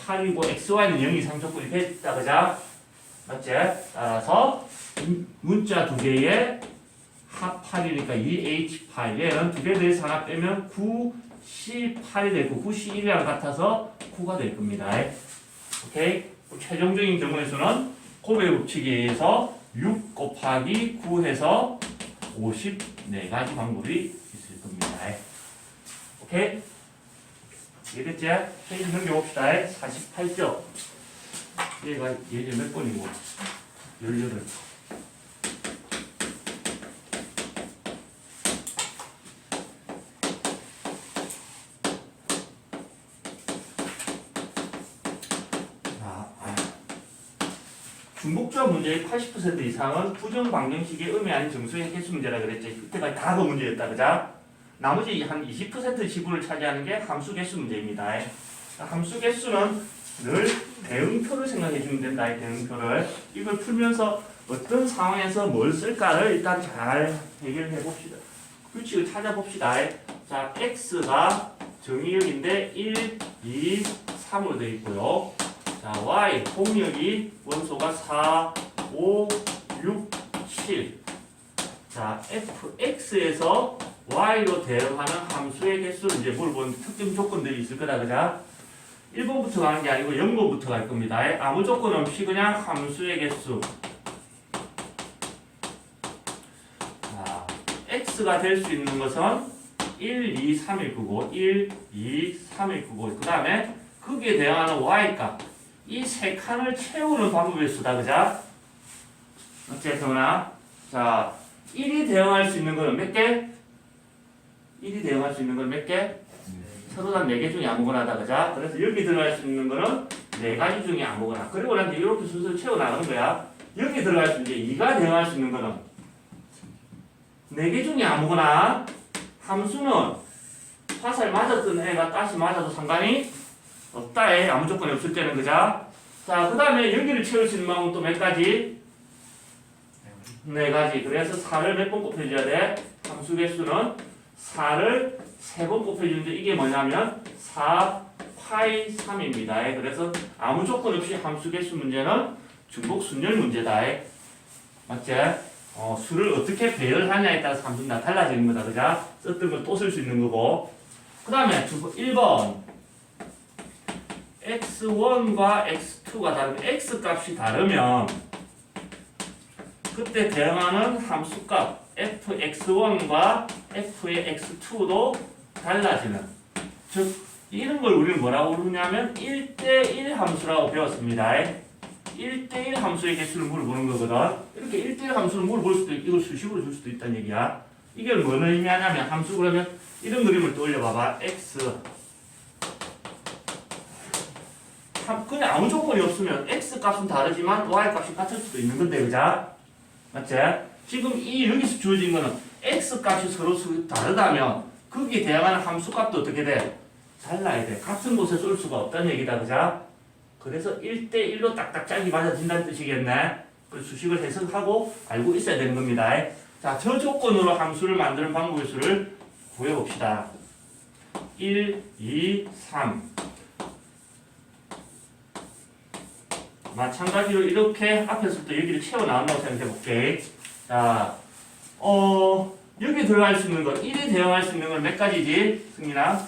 8이고, XY는 0 이상 조건이 됐다, 그자? 맞지? 따라서, 문자 2개의 합 8이니까 2H8. 얘는 2개 대해서 하나 빼면 9C8이 되고, 9C1이랑 같아서 9가 될 겁니다. 오케이? 최종적인 경우의 수는 곱의 법칙에 의해서 6 곱하기 9 해서 54가지 방법이 있을 겁니다. 오케이? 이해됐지? 페이지 넘겨봅시다. 48쪽. 얘가 예제 몇 번이고? 18. 중복조합 문제의 80% 이상은 부정 방정식의 의미 아닌 정수의 개수 문제라 그랬지. 그때까지 다 그 문제였다, 그자? 나머지 한 20% 지분을 차지하는 게 함수 개수 문제입니다. 함수 개수는 늘 대응표를 생각해 주면 된다, 대응표를. 이걸 풀면서 어떤 상황에서 뭘 쓸까를 일단 잘 해결해 봅시다. 규칙을 찾아봅시다. 자, x가 정의역인데 1, 2, 3으로 되어 있고요. 자, y 공역이 원소가 4, 5, 6, 7. 자, fx에서 y로 대응하는 함수의 개수를 이제 물어보는 특정 조건들이 있을 거다, 그자? 1번부터 가는 게 아니고 0번부터 갈 겁니다. 아무 조건 없이 그냥 함수의 개수. 자, x가 될 수 있는 것은 1, 2, 3일 거고, 1, 2, 3일 거고, 그 다음에 거기에 대응하는 y값. 이 세 칸을 채우는 방법을 쓰다, 그자? 어째, 성훈아? 자, 1이 대응할 수 있는 거는 몇 개? 1이 대응할 수 있는 건 몇 개? 서로 다 4개 중에 아무거나 하다, 그자? 그래서 여기 들어갈 수 있는 거는 4가지 중에 아무거나. 그리고 난 이제 이렇게 순서를 채워나가는 거야. 여기 들어갈 수 있는, 이제 2가 대응할 수 있는 거는 4개 중에 아무거나. 함수는 화살 맞았던 애가 다시 맞아도 상관이 없다, 애. 아무 조건이 없을 때는, 그자? 자, 그 다음에 여기를 채울 수 있는 방법은 또 몇 가지? 4가지. 그래서 4를 몇 번 곱해줘야 돼? 함수 개수는 4를 3번 곱해주는데 이게 뭐냐면 4, 파이 3입니다. 그래서 아무 조건 없이 함수 개수 문제는 중복 순열 문제다. 맞지? 수를 어떻게 배열하냐에 따라서 함수는 다 달라지는 거다. 그자? 썼던 걸 또 쓸 수 있는 거고. 그 다음에 1번. x1과 x2가 다르면 x값이 다르면 그때 대응하는 함수값 fx1과 f의 x2도 달라지는, 즉 이런 걸 우리는 뭐라고 부르냐면 1대1 함수라고 배웠습니다. 1대1 함수의 개수를 물어보는 거거든. 이렇게 1대1 함수를 물어볼 수도 있고 이걸 수식으로 줄 수도 있다는 얘기야. 이게 뭘 의미하냐면 함수 그러면 이런 그림을 떠올려 봐봐. x 그냥 아무 조건이 없으면 x 값은 다르지만 y 값이 같을 수도 있는 건데, 그자? 맞지? 지금 이 여기서 주어진 거는 x 값이 서로 다르다면 거기에 대응하는 함수 값도 어떻게 돼? 달라야 돼. 같은 곳에 쏠 수가 없다는 얘기다, 그자? 그래서 1대1로 딱딱 짝이 맞아진다는 뜻이겠네. 그 수식을 해석하고 알고 있어야 되는 겁니다. 자, 저 조건으로 함수를 만드는 방법의 수를 구해봅시다. 1, 2, 3. 마찬가지로 이렇게 앞에서부터 여기를 채워 나온다고 생각해 볼게. 자, 여기 들어갈 수 있는 거, 1이 대응할 수 있는 건 몇 가지지? 승민아?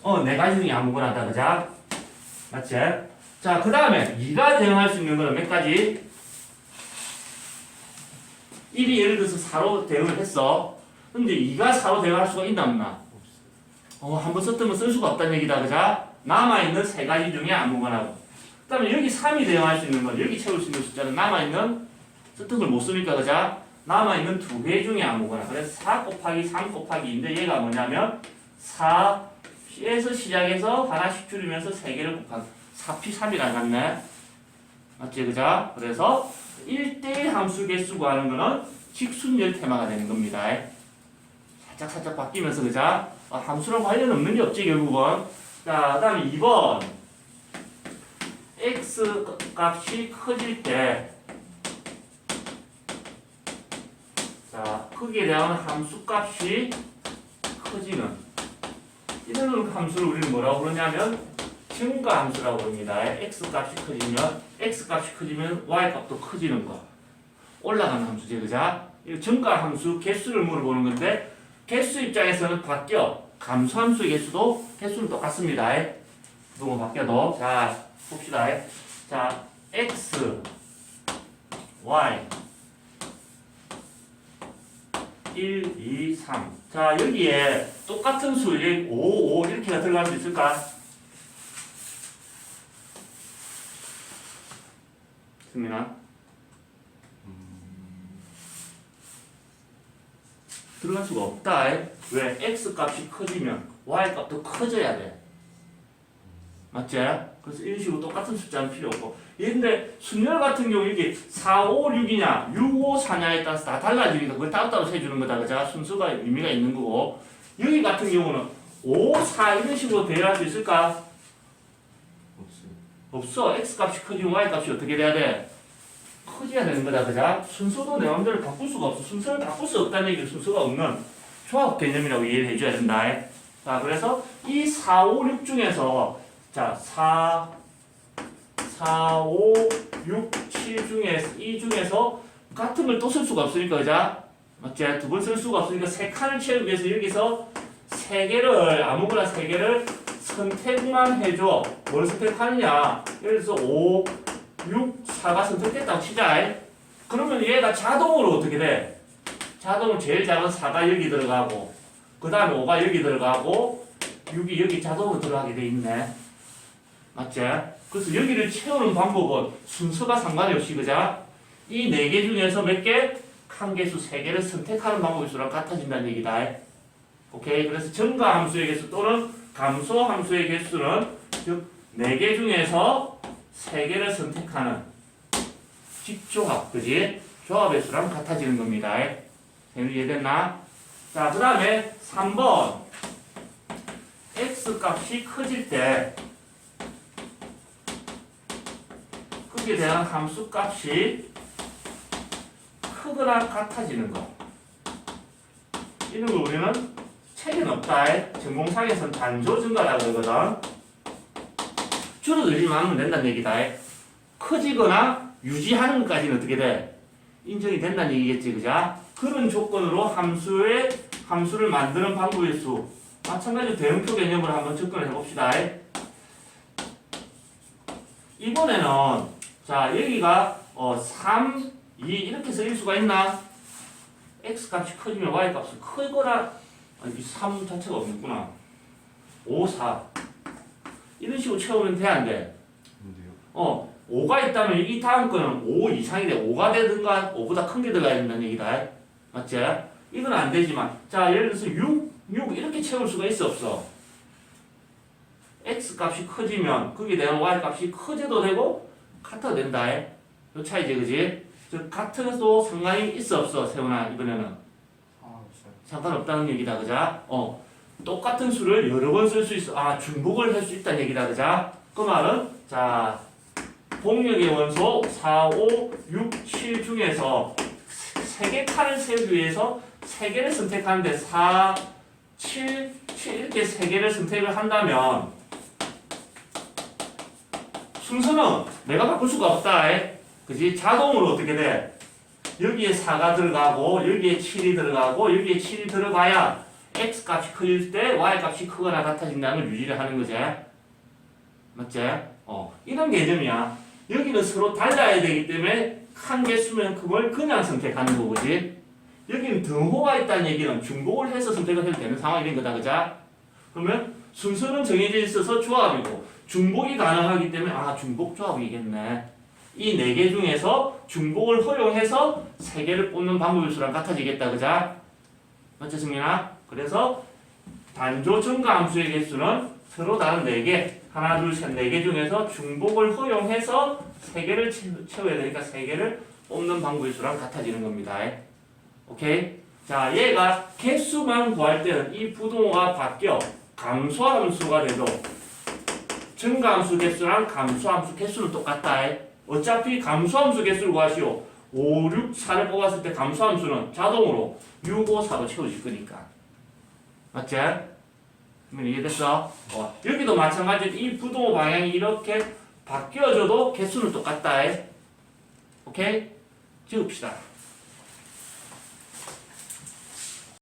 4가지 중에 아무거나 하다, 그자? 맞지? 자, 그 다음에 2가 대응할 수 있는 건 몇 가지? 1이 예를 들어서 4로 대응을 했어. 근데 2가 4로 대응할 수가 있나 없나? 한번 썼던 거 쓸 수가 없다는 얘기다, 그자? 남아있는 3가지 중에 아무거나. 그 다음에 여기 3이 대응할 수 있는 건, 여기 채울 수 있는 숫자는 남아있는, 썼던 걸 못 쓰니까, 그자? 남아있는 2개 중에 아무거나. 그래서 4 곱하기 3 곱하기 2인데 얘가 뭐냐면 4P에서 시작해서 하나씩 줄이면서 3개를 곱한 4P3이 나갔네. 맞지, 그자? 그래서 1대1 함수 개수 구하는 거는 직순열 테마가 되는 겁니다. 살짝 바뀌면서, 그자? 함수랑 관련 없는 게 없지, 결국은. 자, 그 다음에 2번. x 값이 커질 때, 자, 거기에 대한 함수 값이 커지는, 이런 함수를 우리는 뭐라고 부르냐면 증가 함수라고 부릅니다. x 값이 커지면 y 값도 커지는 거. 올라가는 함수지, 그자? 이 증가 함수 개수를 물어보는 건데, 개수 입장에서는 바뀌어. 감소함수의 개수는 똑같습니다. 누구 바뀌어도. 자, 봅시다. 자, x, y 1, 2, 3. 자, 여기에 똑같은 수, 5, 5 이렇게가 들어갈 수 있을까? 승민아? 들어갈 수가 없다. 왜? x 값이 커지면 y 값도 커져야 돼. 맞지? 그래서 이런 식으로 똑같은 숫자는 필요 없고. 근데 순열 같은 경우 이게 4, 5, 6이냐 6, 5, 4냐에 따라서 다 달라지니까 그걸 따로따로 세주는 거다. 그자? 순서가 의미가 있는 거고. 여기 같은 경우는 5, 4 이런 식으로 배열할 수 있을까? 없어. x 값이 커지면 y 값이 어떻게 돼야 돼? 커져야 되는 거다. 그자? 순서도 내 마음대로 바꿀 수가 없어. 순서를 바꿀 수 없다는 얘기는 순서가 없는 조합 개념이라고 이해를 해줘야 된다. 자, 그래서 이 4, 5, 6 중에서 자, 4, 5, 6, 7 중에서 이 중에서 같은 걸 또 쓸 수가 없으니까 그자? 맞지? 두 번 쓸 수가 없으니까 세 칸을 채우기 위해서 여기서 세 개를 아무거나 세 개를 선택만 해줘. 뭘 선택하느냐? 예를 들어서 5, 6, 4가 선택됐다고 치자. 그러면 얘가 자동으로 어떻게 돼? 자동으로 제일 작은 4가 여기 들어가고 그 다음에 5가 여기 들어가고 6이 여기 자동으로 들어가게 돼 있네. 맞지? 그래서 여기를 채우는 방법은 순서가 상관이 없이 그자? 이 네 개 중에서 몇 개? 칸개수 3개를 선택하는 방법이 수랑 같아진다는 얘기다. 오케이? 그래서 증가함수의 개수 또는 감소함수의 개수는 즉 4개 중에서 3개를 선택하는 집조합, 그지? 조합의 수랑 같아지는 겁니다. 이해됐나? 자, 그 다음에 3번 x 값이 커질 때 크기에 대한 함수 값이 크거나 같아지는 거. 이런 걸 우리는 책은 없다. 전공상에서는 단조 증가라고 그러거든. 줄어들지만 하면 된다는 얘기다. 커지거나 유지하는 것까지는 어떻게 돼? 인정이 된다는 얘기겠지, 그자? 그런 조건으로 함수를 만드는 방법의 수. 마찬가지로 대응표 개념으로 한번 접근을 해봅시다. 이번에는 자 여기가 3, 2 이렇게 쓰일 수가 있나? x 값이 커지면 y 값이 크거나 아니 3 자체가 없구나. 5, 4 이런 식으로 채우면 돼, 안 돼? 뭔데요? 5가 있다면 이 다음 거는 5 이상이 돼. 5가 되든가 5보다 큰 게 들어가야 된다는 얘기다. 맞지? 이건 안 되지만 자 예를 들어서 6 이렇게 채울 수가 있어 없어? x 값이 커지면 거기에 대한 y 값이 커져도 되고 같아도 된다. 요 차이지, 그지? 즉 같아도 상관이 있어 없어, 세훈아? 이번에는 없어요. 상관없다는 얘기다, 그자? 똑같은 수를 여러 번 쓸 수 있어. 중복을 할 수 있다는 얘기다, 그자? 그 말은 자 공역의 원소 4, 5, 6, 7 중에서 3개 칸을 세우기 위해서 3개를 선택하는데 4, 7 이렇게 3개를 선택을 한다면 순서는 내가 바꿀 수가 없다. 그지? 자동으로 어떻게 돼? 여기에 4가 들어가고 여기에 7이 들어가고 여기에 7이 들어가야 x 값이 커질 때 y 값이 크거나 같아진다는 걸 유지를 하는 거지. 맞지? 이런 개념이야. 여기는 서로 달라야 되기 때문에 한 개수만큼을 그냥 선택하는 거지. 여기는 등호가 있다는 얘기는 중복을 해서 선택을 해도 되는 상황이 된 거다, 그자? 그러면 순서는 정해져 있어서 조합이고 중복이 가능하기 때문에 중복 조합이겠네. 이 4개 중에서 중복을 허용해서 3개를 뽑는 방법의 수랑 같아지겠다, 그자? 맞지, 승민아? 그래서 단조 증가함수의 개수는 서로 다른 4개, 하나, 둘, 셋, 4개 중에서 중복을 허용해서 3개를 채워야 되니까 3개를 뽑는 방법의 수랑 같아지는 겁니다. 오케이? 자, 얘가 개수만 구할 때는 이 부동호가 바뀌어 감소함수가 돼도 증가함수 개수랑 감소함수 개수는 똑같다. 어차피 감소함수 개수를 구하시오. 5, 6, 4를 뽑았을 때 감소함수는 자동으로 6, 5, 4로 채워질 거니까. 맞지? 그러면 이해됐어? 여기도 마찬가지로 이 부동호 방향이 이렇게 바뀌어져도 개수는 똑같다. 오케이? 지읍시다.